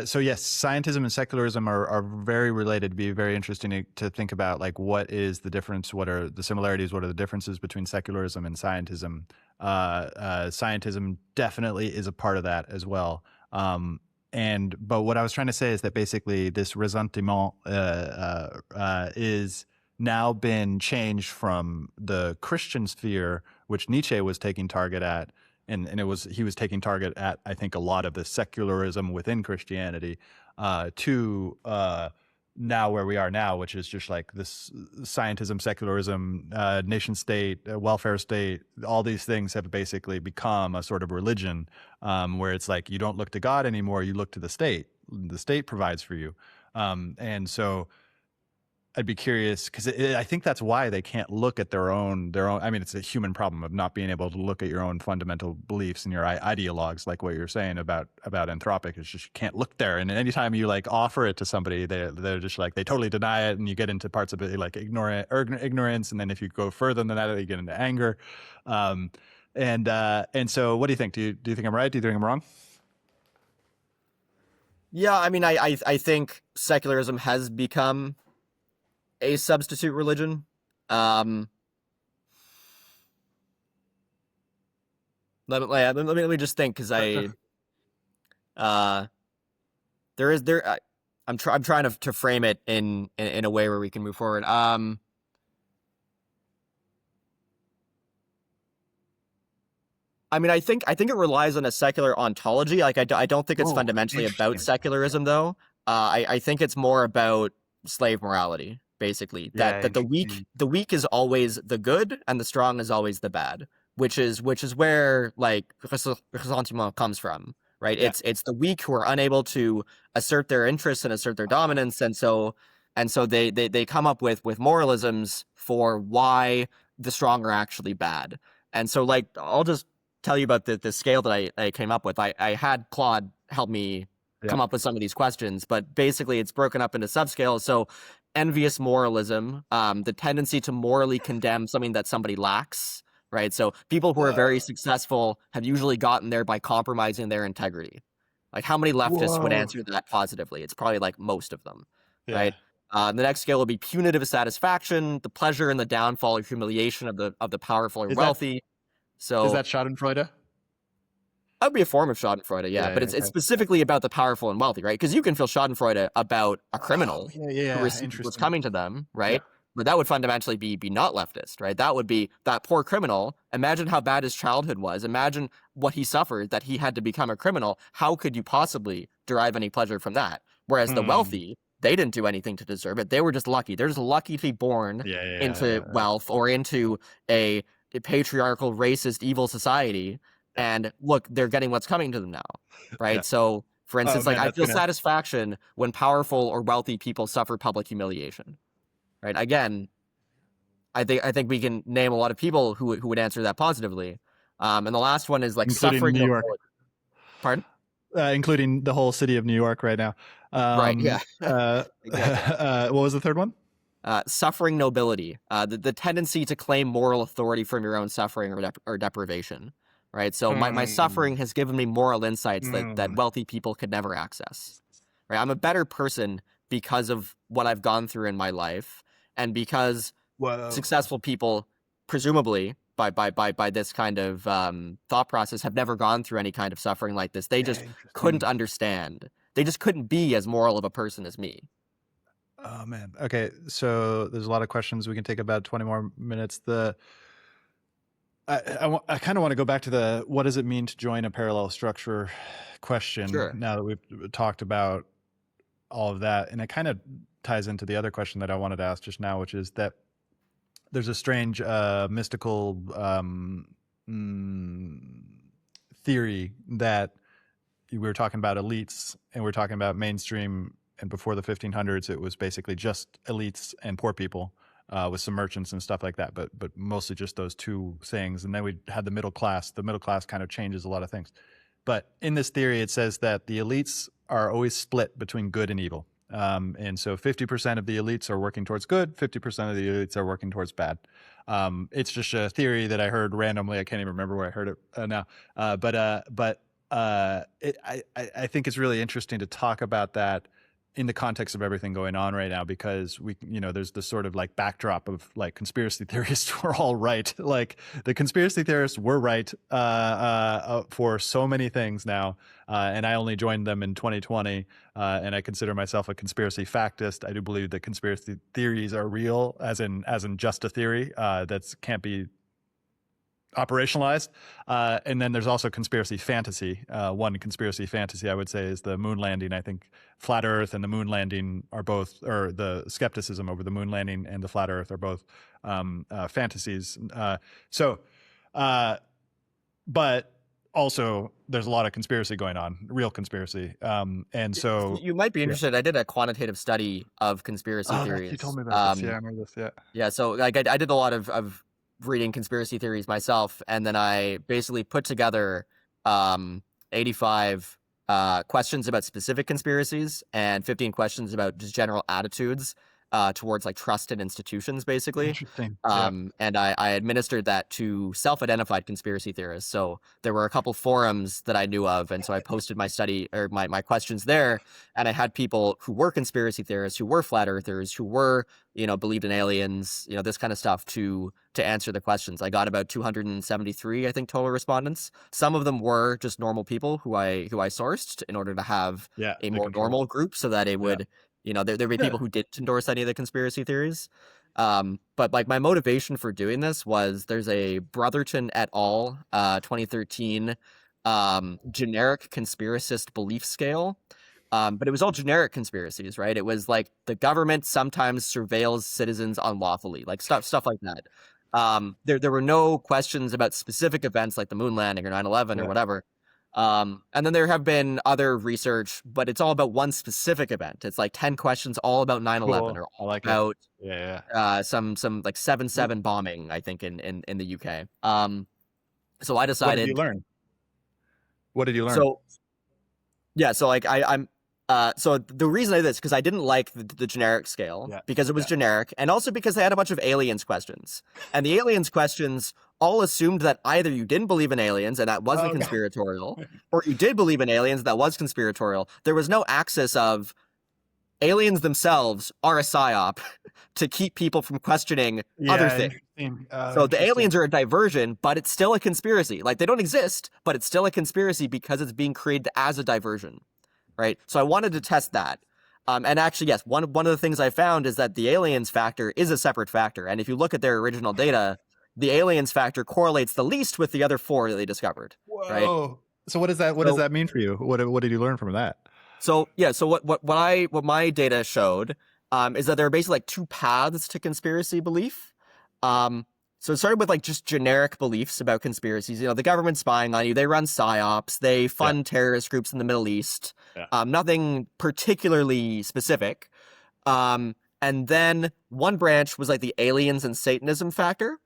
So yes, scientism and secularism are very related. It'd be very interesting to think about like what is the difference, what are the similarities, what are the differences between secularism and scientism. Scientism definitely is a part of that as well. But what I was trying to say is that basically this ressentiment is now been changed from the Christian sphere, which Nietzsche was taking target at, and he was taking target at, I think, a lot of the secularism within Christianity, to now where we are now, which is just like this scientism, secularism, nation state, welfare state. All these things have basically become a sort of religion, where it's like you don't look to God anymore, you look to the state. The state provides for you, and so I'd be curious because I think that's why they can't look at their own. I mean, it's a human problem of not being able to look at your own fundamental beliefs and your ideologues, like what you're saying about anthropic. It's just you can't look there. And anytime you like offer it to somebody, they're just like they totally deny it, and you get into parts of it like ignorance, and then if you go further than that, you get into anger. And so, what do you think? Do you think I'm right? Do you think I'm wrong? Yeah, I mean, I think secularism has become a substitute religion. Let me just think, because I'm trying to frame it in a way where we can move forward. I mean, I think it relies on a secular ontology. Like, I don't think it's fundamentally about secularism, though. I think it's more about slave morality. Basically, that the weak is always the good and the strong is always the bad, which is where like ressentiment comes from, right? Yeah. It's the weak who are unable to assert their interests and assert their dominance, and so they come up with moralisms for why the strong are actually bad. And so, like, I'll just tell you about the scale that I came up with. I had Claude help me come up with some of these questions, but basically it's broken up into subscales. So envious moralism, the tendency to morally condemn something that somebody lacks, right? So people who are very successful have usually gotten there by compromising their integrity. Like, how many leftists would answer that positively? It's probably like most of them, right? The next scale will be punitive satisfaction, the pleasure in the downfall or humiliation of the powerful or wealthy. So is that Schadenfreude? That would be a form of Schadenfreude, yeah. But it's specifically about the powerful and wealthy, right? Because you can feel Schadenfreude about a criminal who received what's coming to them, right? Yeah. But that would fundamentally be not leftist, right? That would be that poor criminal. Imagine how bad his childhood was. Imagine what he suffered, that he had to become a criminal. How could you possibly derive any pleasure from that? Whereas the wealthy, they didn't do anything to deserve it. They were just lucky. They're just lucky to be born into wealth or into a patriarchal, racist, evil society. And look, they're getting what's coming to them now, right? Yeah. So, for instance, I feel satisfaction when powerful or wealthy people suffer public humiliation, right? Again, I think we can name a lot of people who would answer that positively. And the last one is like including suffering. New York. Pardon? Including the whole city of New York right now. Right. Yeah. Exactly. What was the third one? Suffering nobility, the tendency to claim moral authority from your own suffering or deprivation. Right, so my suffering has given me moral insights that wealthy people could never access. Right, I'm a better person because of what I've gone through in my life, and because Whoa. successful people, presumably by this kind of thought process, have never gone through any kind of suffering like this. They just couldn't Interesting. understand. They just couldn't be as moral of a person as me. Oh man. Okay, so there's a lot of questions. We can take about 20 more minutes. I kind of want to go back to the what does it mean to join a parallel structure question. Sure. Now that we've talked about all of that, and it kind of ties into the other question that I wanted to ask just now, which is that there's a strange mystical theory that we were talking about elites and we're talking about mainstream, and before the 1500s it was basically just elites and poor people with some merchants and stuff like that, but mostly just those two things. And then we had the middle class. The middle class kind of changes a lot of things, but in this theory it says that the elites are always split between good and evil. And so 50% of the elites are working towards good, 50% of the elites are working towards bad. It's just a theory that I heard randomly. I can't even remember where I heard it now. I think it's really interesting to talk about that in the context of everything going on right now, because there's this sort of like backdrop of like conspiracy theorists were all right. Like the conspiracy theorists were right for so many things now. And I only joined them in 2020. And I consider myself a conspiracy factist. I do believe that conspiracy theories are real, as in just a theory that can't be operationalized. And then there's also conspiracy fantasy. One conspiracy fantasy I would say is the moon landing. I think flat Earth and the moon landing are both, or the skepticism over the moon landing and the flat Earth are both fantasies. But also there's a lot of conspiracy going on, real conspiracy. And so you might be interested. I did a quantitative study of conspiracy theories. You told me about this. Yeah, I remember this. Yeah. Yeah. So like I did a lot of reading conspiracy theories myself, and then I basically put together 85 questions about specific conspiracies and 15 questions about just general attitudes towards like trusted institutions, basically. Interesting. And I administered that to self-identified conspiracy theorists. So there were a couple forums that I knew of, and so I posted my study or my questions there, and I had people who were conspiracy theorists, who were flat earthers, who were believed in aliens, this kind of stuff to answer the questions. I got about 273, I think, total respondents. Some of them were just normal people who I sourced in order to have a more normal group, so that it would. There'd be people who didn't endorse any of the conspiracy theories. But like my motivation for doing this was there's a Brotherton et al. 2013 generic conspiracist belief scale. But it was all generic conspiracies, right? It was like the government sometimes surveils citizens unlawfully, like stuff like that. There were no questions about specific events like the moon landing or 9/11 or whatever. And then there have been other research, but it's all about one specific event. It's like 10 questions all about 9/11 or all about some like 7/7 bombing, I think, in the UK. So I decided. What did you learn? So like I'm so the reason I did this, because I didn't like the generic scale, because it was generic, and also because they had a bunch of aliens questions, and the aliens questions all assumed that either you didn't believe in aliens and that wasn't conspiratorial, or you did believe in aliens and that was conspiratorial. There was no axis of aliens themselves are a psyop to keep people from questioning other things. So the aliens are a diversion, but it's still a conspiracy. Like, they don't exist, but it's still a conspiracy because it's being created as a diversion, right? So I wanted to test that. And actually, yes, one of the things I found is that the aliens factor is a separate factor. And if you look at their original data, the aliens factor correlates the least with the other 4 that they discovered. Whoa. Right? So what does that mean for you? What did you learn from that? So what my data showed is that there are basically like 2 paths to conspiracy belief. So it started with like just generic beliefs about conspiracies. The government's spying on you. They run psyops. They fund terrorist groups in the Middle East. Nothing particularly specific. And then one branch was like the aliens-and-Satanism factor.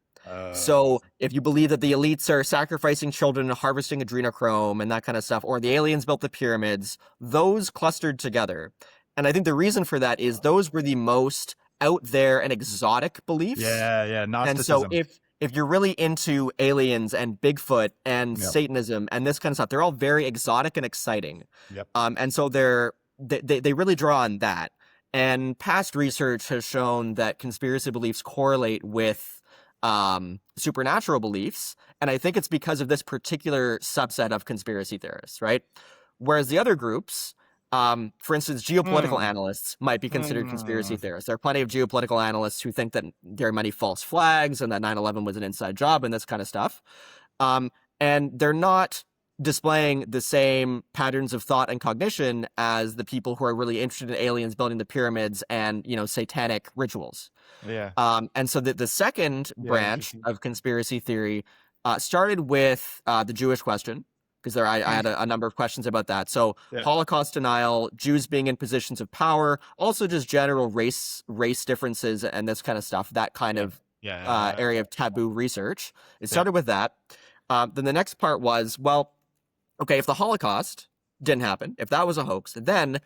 So if you believe that the elites are sacrificing children and harvesting adrenochrome and that kind of stuff, or the aliens built the pyramids, those clustered together. And I think the reason for that is those were the most out there and exotic beliefs. Gnosticism. And so if you're really into aliens and Bigfoot and Satanism and this kind of stuff, they're all very exotic and exciting. And so they really draw on that. And past research has shown that conspiracy beliefs correlate with supernatural beliefs. And I think it's because of this particular subset of conspiracy theorists, right? Whereas the other groups, for instance, geopolitical analysts might be considered conspiracy theorists. There are plenty of geopolitical analysts who think that there are many false flags and that 9/11 was an inside job and this kind of stuff. And they're not displaying the same patterns of thought and cognition as the people who are really interested in aliens building the pyramids and, satanic rituals. Yeah. And so the second branch of conspiracy theory started with the Jewish question, because I had a number of questions about that. So Holocaust denial, Jews being in positions of power, also just general race differences and this kind of stuff, that kind of area of taboo research. It started with that. Then the next part was, well, okay, if the Holocaust didn't happen, if that was a hoax, then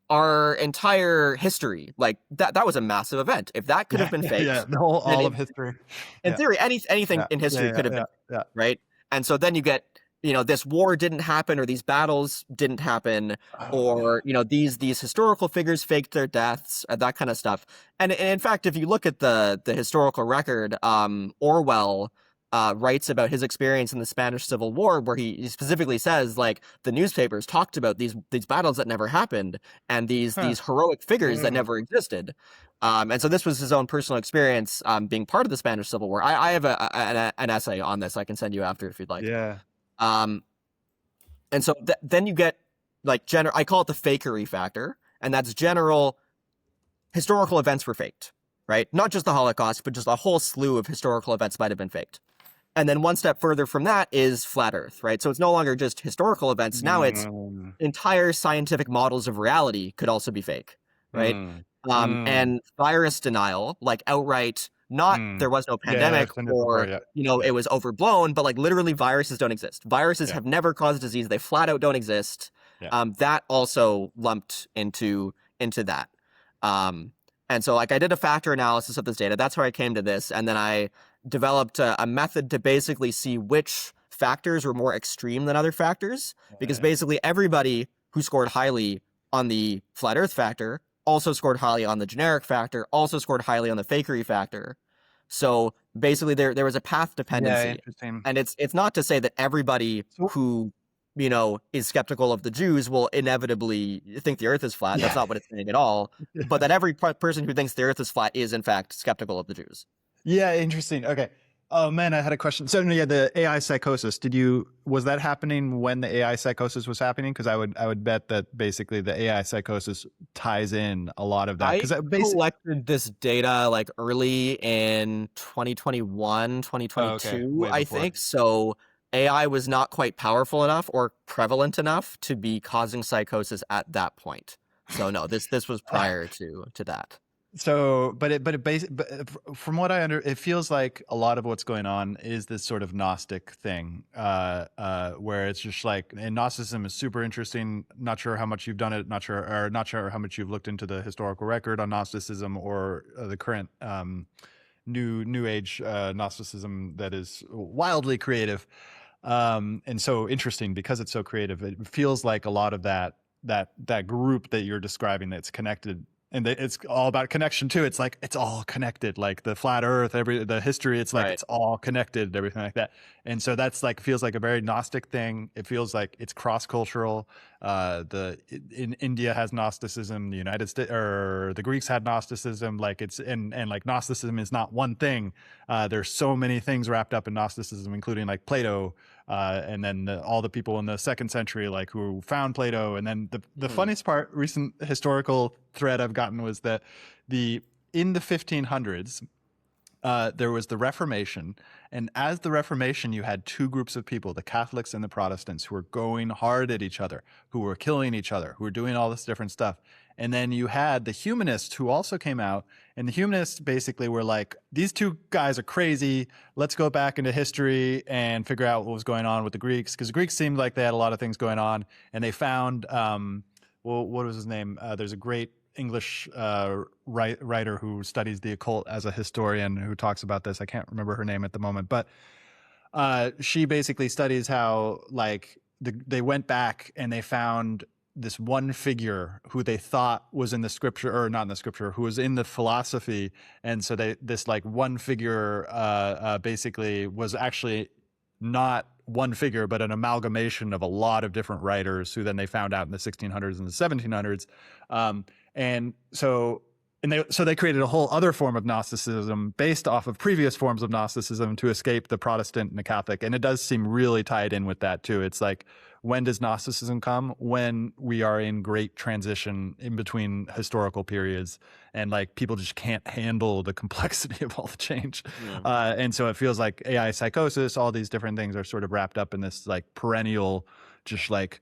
our entire history, like that was a massive event. If that could have been faked, the whole all of history. In theory, anything in history could have been faked, right? And so then you get, this war didn't happen, or these battles didn't happen, or these historical figures faked their deaths, that kind of stuff. And in fact, if you look at the historical record, Orwell writes about his experience in the Spanish Civil War, where he specifically says, like, the newspapers talked about these battles that never happened and these heroic figures that never existed. And so this was his own personal experience being part of the Spanish Civil War. I have an essay on this I can send you after if you'd like. Yeah. And so then you get like I call it the fakery factor, and that's general historical events were faked, right? Not just the Holocaust, but just a whole slew of historical events might have been faked. And then one step further from that is flat Earth, right? So it's no longer just historical events. Now it's entire scientific models of reality could also be fake, right? And virus denial, like outright, not there was no pandemic it was overblown, but like literally viruses don't exist. Viruses have never caused disease. They flat out don't exist. That also lumped into that. And so like I did a factor analysis of this data. That's how I came to this. And then I developed a method to basically see which factors were more extreme than other factors, because basically everybody who scored highly on the flat Earth factor also scored highly on the generic factor, also scored highly on the fakery factor. So basically there was a path dependency. And it's not to say that everybody who is skeptical of the Jews will inevitably think the Earth is flat. That's not what it's saying at all. But that every person who thinks the Earth is flat is in fact skeptical of the Jews. Yeah, interesting. Okay. Oh man, I had a question. So the AI psychosis. Was that happening when the AI psychosis was happening? Because I would bet that basically the AI psychosis ties in a lot of that. Because I collected this data like early in 2021, 2022, I think. So AI was not quite powerful enough or prevalent enough to be causing psychosis at that point. So no, this was prior to that. So, but from what it feels like a lot of what's going on is this sort of Gnostic thing, where it's just like, and Gnosticism is super interesting. Not sure how much you've done it. Not sure how much you've looked into the historical record on Gnosticism or the current new age Gnosticism that is wildly creative, and so interesting because it's so creative. It feels like a lot of that group that you're describing that's connected. And it's all about connection too. It's like, it's all connected, like the flat Earth, the history, it's like, it's all connected, everything like that. And so that's like, feels like a very Gnostic thing. It feels like it's cross-cultural. In India has Gnosticism, the United States, or the Greeks had Gnosticism. Like and like Gnosticism is not one thing. There's so many things wrapped up in Gnosticism, including like Plato, and then all the people in the 2nd century, like who found Plato. And then the funniest part, recent historical thread I've gotten was that in the 1500s, there was the Reformation. And as the Reformation, you had two groups of people, the Catholics and the Protestants, who were going hard at each other, who were killing each other, who were doing all this different stuff. And then you had the humanists who also came out, and the humanists basically were like, these two guys are crazy. Let's go back into history and figure out what was going on with the Greeks, because the Greeks seemed like they had a lot of things going on. And they found, what was his name? There's a great English writer who studies the occult as a historian who talks about this. I can't remember her name at the moment, but she basically studies how like they went back and they found this one figure who they thought was in the scripture, or not in the scripture, who was in the philosophy, and so this like one figure basically was actually not one figure, but an amalgamation of a lot of different writers who then they found out in the 1600s and the 1700s. And so they created a whole other form of Gnosticism based off of previous forms of Gnosticism to escape the Protestant and the Catholic. And it does seem really tied in with that too. It's like, when does Gnosticism come? When we are in great transition in between historical periods, and like people just can't handle the complexity of all the change. Yeah. And so it feels like AI psychosis, all these different things are sort of wrapped up in this like perennial, just like,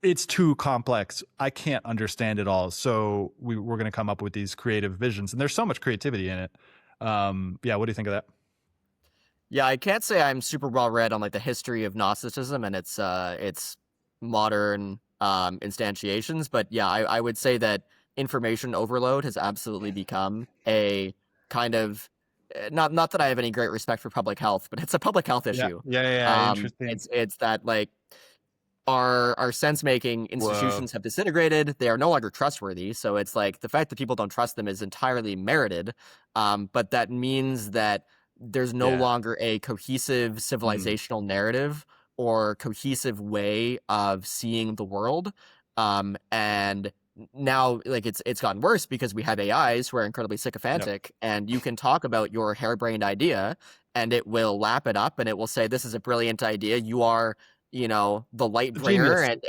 it's too complex. I can't understand it all. So we're going to come up with these creative visions, and there's so much creativity in it. Yeah. What do you think of that? Yeah, I can't say I'm super well read on like the history of Gnosticism and its modern instantiations, but yeah, I would say that information overload has absolutely become a kind of not that I have any great respect for public health, but it's a public health Yeah. issue. Interesting. It's that like our sense-making institutions have disintegrated. They are no longer trustworthy. So it's like the fact that people don't trust them is entirely merited. But that means that there's no longer a cohesive civilizational narrative or cohesive way of seeing the world. And now like it's gotten worse because we have AIs who are incredibly sycophantic, and you can talk about your harebrained idea and it will lap it up and it will say, this is a brilliant idea. You are, the light bringer, and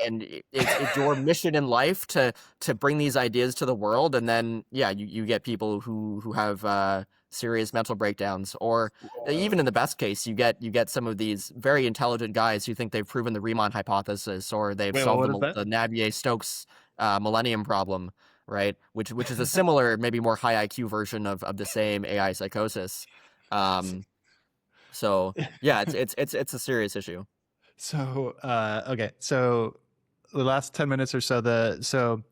it's your mission in life to bring these ideas to the world. And then, yeah, you get people who have serious mental breakdowns, or even in the best case, you get some of these very intelligent guys who think they've proven the Riemann hypothesis, or they've solved the Navier-Stokes millennium problem, right? Which is a similar, maybe more high IQ version of the same AI psychosis. So yeah, it's a serious issue. So, okay. So the last 10 minutes or so,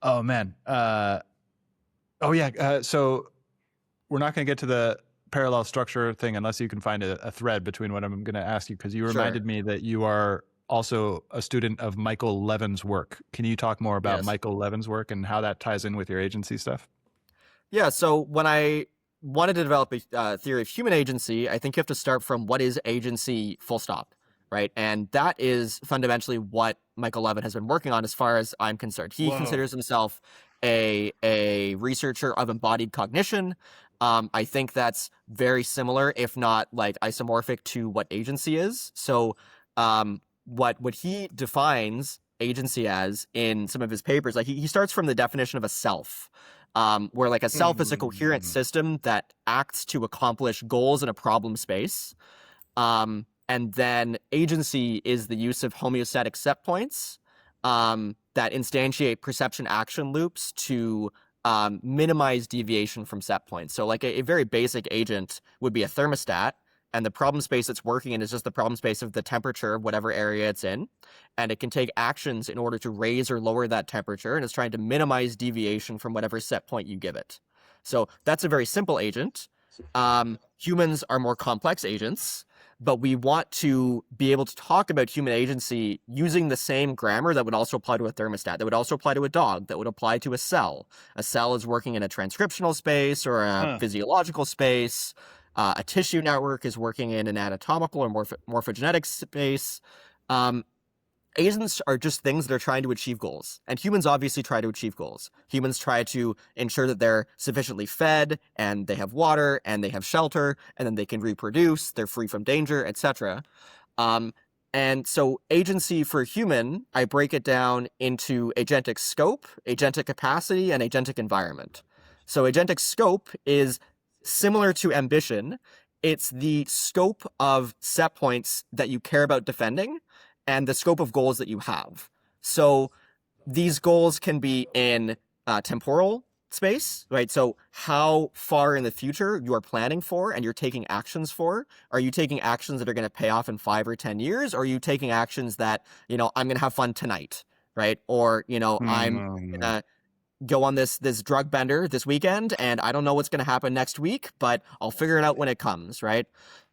oh man. So we're not going to get to the parallel structure thing unless you can find a thread between what I'm going to ask you, because you reminded me that you are also a student of Michael Levin's work. Can you talk more about Michael Levin's work and how that ties in with your agency stuff? Yeah. So when I wanted to develop a theory of human agency, I think you have to start from what is agency, full stop. Right. And that is fundamentally what Michael Levin has been working on, as far as I'm concerned. He considers himself a researcher of embodied cognition. I think that's very similar, if not like isomorphic, to what agency is. So what he defines agency as in some of his papers, like he starts from the definition of a self, where like a self is a coherent system that acts to accomplish goals in a problem space. And then agency is the use of homeostatic set points that instantiate perception action loops to minimize deviation from set points. So like a very basic agent would be a thermostat, and the problem space it's working in is just the problem space of the temperature of whatever area it's in. And it can take actions in order to raise or lower that temperature, and it's trying to minimize deviation from whatever set point you give it. So that's a very simple agent. Humans are more complex agents, but we want to be able to talk about human agency using the same grammar that would also apply to a thermostat, that would also apply to a dog, that would apply to a cell. A cell is working in a transcriptional space or a physiological space. A tissue network is working in an anatomical or morphogenetic space. Agents are just things that are trying to achieve goals. And humans obviously try to achieve goals. Humans try to ensure that they're sufficiently fed, and they have water, and they have shelter, and then they can reproduce, they're free from danger, etc. And so agency for a human, I break it down into agentic scope, agentic capacity, and agentic environment. So agentic scope is similar to ambition. It's the scope of set points that you care about defending, and the scope of goals that you have. So these goals can be in temporal space, right? So how far in the future you are planning for and you're taking actions for. Are you taking actions that are going to pay off in 5 or 10 years? Or are you taking actions that, I'm going to have fun tonight, right? Or, I'm going to go on this drug bender this weekend, and I don't know what's going to happen next week, but I'll figure it out when it comes, right?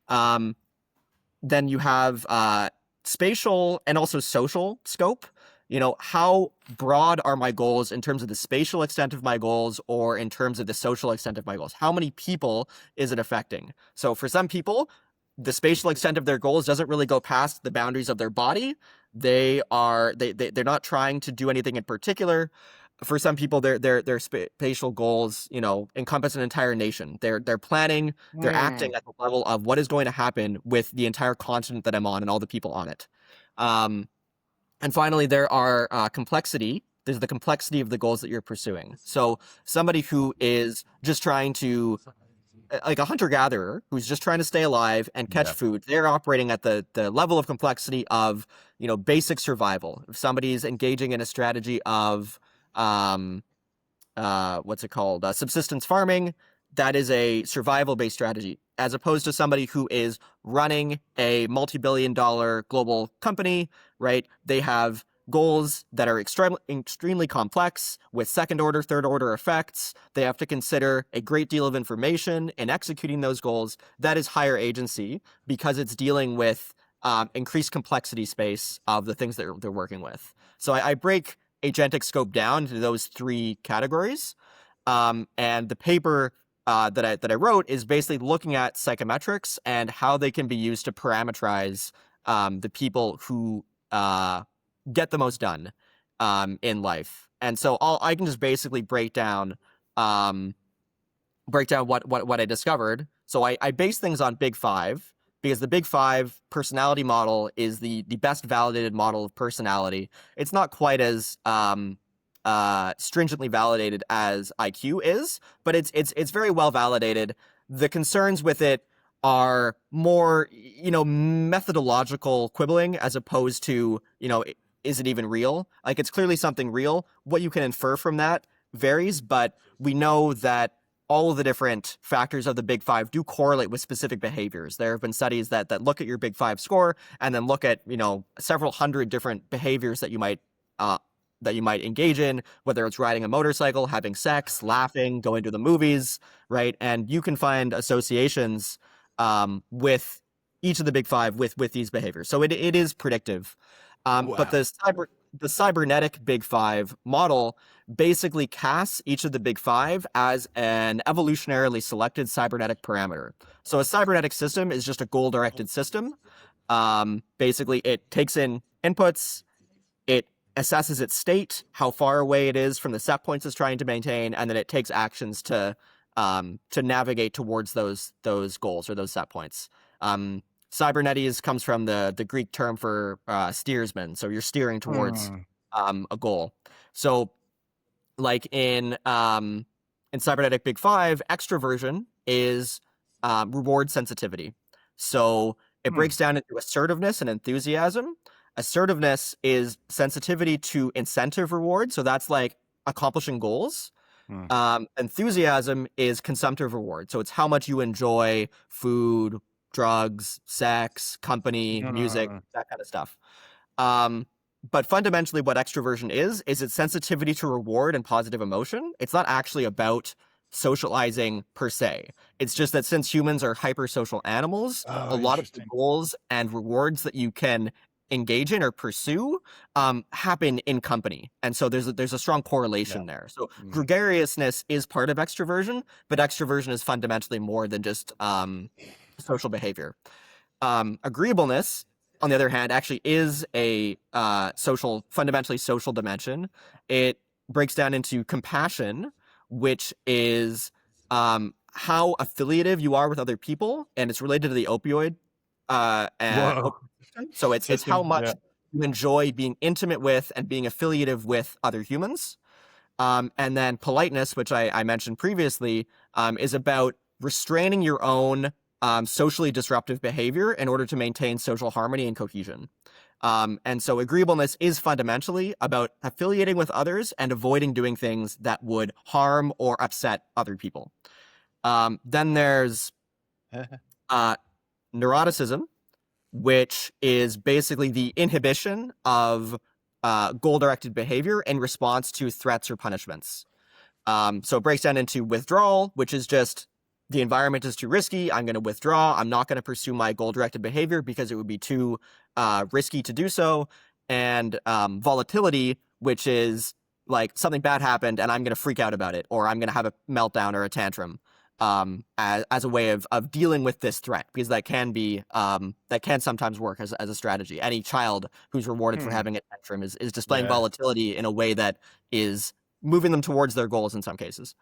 Then you have spatial and also social scope. how broad are my goals in terms of the spatial extent of my goals or in terms of the social extent of my goals? How many people is it affecting? So for some people, the spatial extent of their goals doesn't really go past the boundaries of their body. They're not trying to do anything in particular. For some people, their spatial goals, encompass an entire nation. They're planning, they're acting at the level of what is going to happen with the entire continent that I'm on and all the people on it. And finally, there are complexity. There's the complexity of the goals that you're pursuing. So somebody who is just trying to, like a hunter-gatherer who's just trying to stay alive and catch food, they're operating at the level of complexity of, basic survival. If somebody's engaging in a strategy of, subsistence farming, that is a survival-based strategy, as opposed to somebody who is running a multi-billion-dollar global company, right? They have goals that are extremely complex with second-order, third-order effects. They have to consider a great deal of information in executing those goals. That is higher agency because it's dealing with increased complexity space of the things that they're working with. So I break agentic scope down into those three categories. And the paper that I wrote is basically looking at psychometrics and how they can be used to parameterize the people who get the most done in life. And so I can just basically break down what I discovered. So I base things on Big Five because the Big Five personality model is the best validated model of personality. It's not quite as stringently validated as IQ is, but it's very well validated. The concerns with it are more, methodological quibbling as opposed to, is it even real? Like, it's clearly something real. What you can infer from that varies, but we know that all of the different factors of the Big Five do correlate with specific behaviors. There have been studies that look at your Big Five score and then look at, several hundred different behaviors that you might engage in, whether it's riding a motorcycle, having sex, laughing, going to the movies, right? And you can find associations with each of the Big Five with these behaviors. So it is predictive. Wow. But the cybernetic Big Five model basically casts each of the Big Five as an evolutionarily selected cybernetic parameter. So a cybernetic system is just a goal-directed system. Basically, it takes in inputs, it assesses its state, how far away it is from the set points it's trying to maintain, and then it takes actions to navigate towards those goals or those set points. Cybernetes comes from the Greek term for steersman, so you're steering towards a goal. So, like in cybernetic Big Five, extraversion is reward sensitivity. So it breaks down into assertiveness and enthusiasm. Assertiveness is sensitivity to incentive reward, so that's like accomplishing goals. Enthusiasm is consumptive reward, so it's how much you enjoy food, drugs, sex, company, music, that kind of stuff. But fundamentally what extroversion is it's sensitivity to reward and positive emotion. It's not actually about socializing per se. It's just that since humans are hypersocial animals, a lot of the goals and rewards that you can engage in or pursue happen in company. And so there's a strong correlation there. So gregariousness is part of extroversion, but extroversion is fundamentally more than just social behavior. Agreeableness, on the other hand, actually is a fundamentally social dimension. It breaks down into compassion, which is how affiliative you are with other people, and it's related to the opioid. So it's how much you enjoy being intimate with and being affiliative with other humans. And then politeness, which I mentioned previously, is about restraining your own socially disruptive behavior in order to maintain social harmony and cohesion. And so agreeableness is fundamentally about affiliating with others and avoiding doing things that would harm or upset other people. Then there's neuroticism, which is basically the inhibition of goal-directed behavior in response to threats or punishments. So it breaks down into withdrawal, which is just the environment is too risky. I'm going to withdraw. I'm not going to pursue my goal-directed behavior because it would be too risky to do so. and volatility, which is like something bad happened and I'm going to freak out about it, or I'm going to have a meltdown or a tantrum as a way of dealing with this threat, because that can be that can sometimes work as a strategy. Any child who's rewarded for having a tantrum is displaying volatility in a way that is moving them towards their goals in some cases.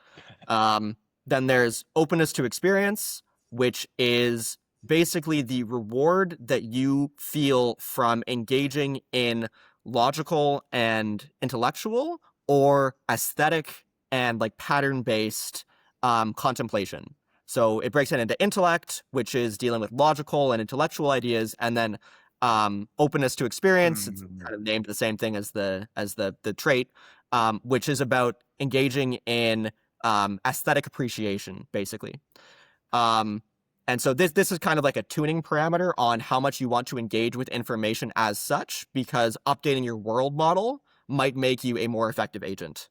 Then there's openness to experience, which is basically the reward that you feel from engaging in logical and intellectual or aesthetic and like pattern-based contemplation. So it breaks it into intellect, which is dealing with logical and intellectual ideas, and then openness to experience. It's kind of named the same thing as the trait, which is about engaging in aesthetic appreciation, basically. And so this is kind of like a tuning parameter on how much you want to engage with information as such, because updating your world model might make you a more effective agent.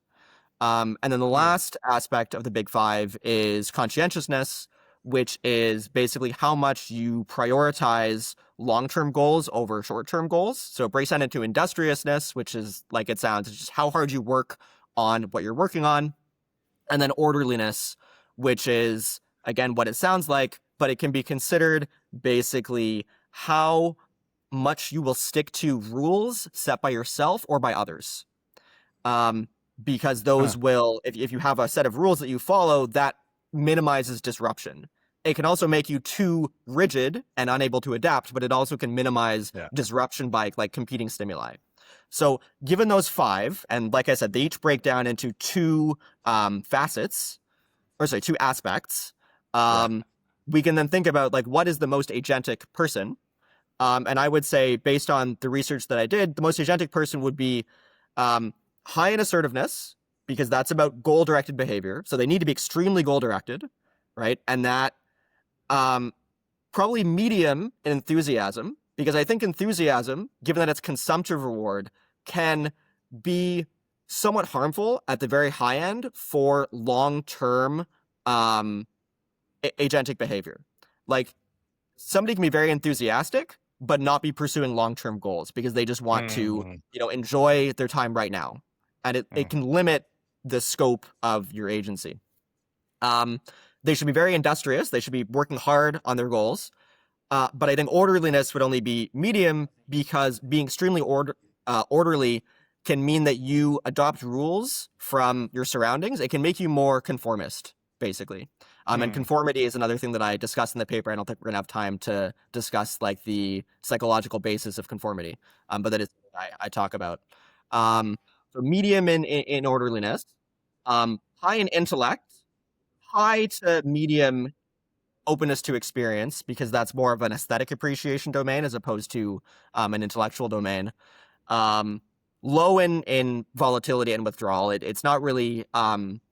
And then the last aspect of the Big Five is conscientiousness, which is basically how much you prioritize long-term goals over short-term goals. So it breaks down into industriousness, which is like it sounds, it's just how hard you work on what you're working on. And then orderliness, which is, again, what it sounds like, but it can be considered basically how much you will stick to rules set by yourself or by others. Because those will, if you have a set of rules that you follow, that minimizes disruption. It can also make you too rigid and unable to adapt, but it also can minimize disruption by like competing stimuli. So given those five, and like I said, they each break down into two aspects. We can then think about like what is the most agentic person. And I would say, based on the research that I did, the most agentic person would be high in assertiveness, because that's about goal-directed behavior. So they need to be extremely goal-directed, right? And that probably medium in enthusiasm, because I think enthusiasm, given that it's consumptive reward, can be somewhat harmful at the very high end for long-term agentic behavior. Like, somebody can be very enthusiastic, but not be pursuing long-term goals because they just want to, enjoy their time right now. And it can limit the scope of your agency. They should be very industrious. They should be working hard on their goals. But I think orderliness would only be medium, because being extremely orderly can mean that you adopt rules from your surroundings. It can make you more conformist, basically. And conformity is another thing that I discussed in the paper. I don't think we're going to have time to discuss like the psychological basis of conformity, but that is what I talk about. So medium in orderliness, high in intellect, high to medium openness to experience, because that's more of an aesthetic appreciation domain as opposed to an intellectual domain. Low in volatility and withdrawal. It's not really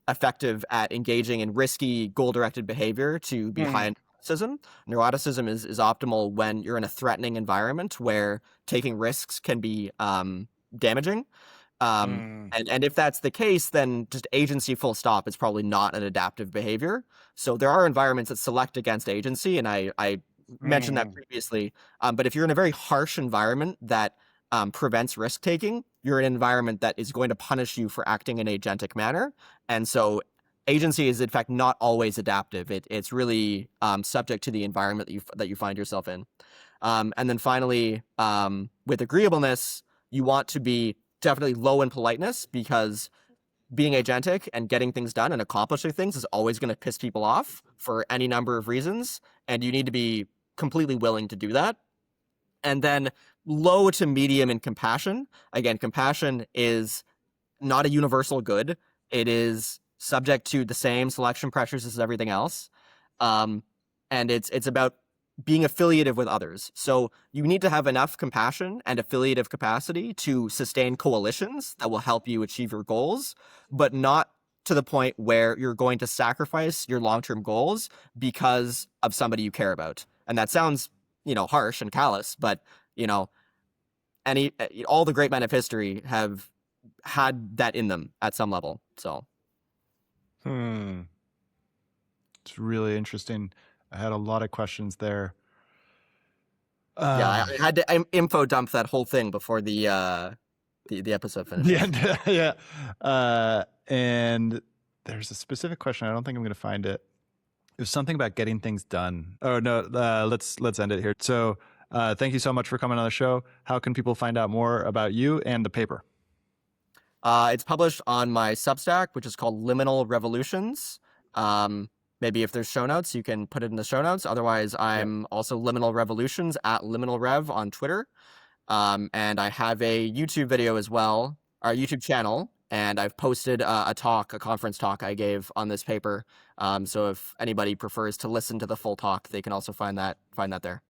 effective at engaging in risky goal-directed behavior to be high in neuroticism. Neuroticism is optimal when you're in a threatening environment where taking risks can be damaging. And if that's the case, then just agency full stop is probably not an adaptive behavior. So there are environments that select against agency, and I mentioned that previously. But if you're in a very harsh environment that prevents risk taking, you're in an environment that is going to punish you for acting in an agentic manner. And so agency is in fact not always adaptive. It's really subject to the environment that you find yourself in. And then finally, with agreeableness, you want to be definitely low in politeness, because being agentic and getting things done and accomplishing things is always going to piss people off for any number of reasons. And you need to be completely willing to do that. And then low to medium in compassion. Again, compassion is not a universal good. It is subject to the same selection pressures as everything else. And it's about being affiliative with others. So you need to have enough compassion and affiliative capacity to sustain coalitions that will help you achieve your goals, but not to the point where you're going to sacrifice your long-term goals because of somebody you care about. And that sounds, harsh and callous, but, all the great men of history have had that in them at some level. So. It's really interesting. I had a lot of questions there. Yeah, I had to info dump that whole thing before the episode finished. Yeah. And there's a specific question. I don't think I'm going to find it. It was something about getting things done. Oh no, let's end it here. So thank you so much for coming on the show. How can people find out more about you and the paper? It's published on my Substack, which is called Liminal Revolutions. Maybe if there's show notes, you can put it in the show notes. Otherwise, I'm also Liminal Revolutions at Liminal Rev on Twitter. And I have a YouTube video as well, our YouTube channel, and I've posted a conference talk I gave on this paper. So if anybody prefers to listen to the full talk, they can also find that there.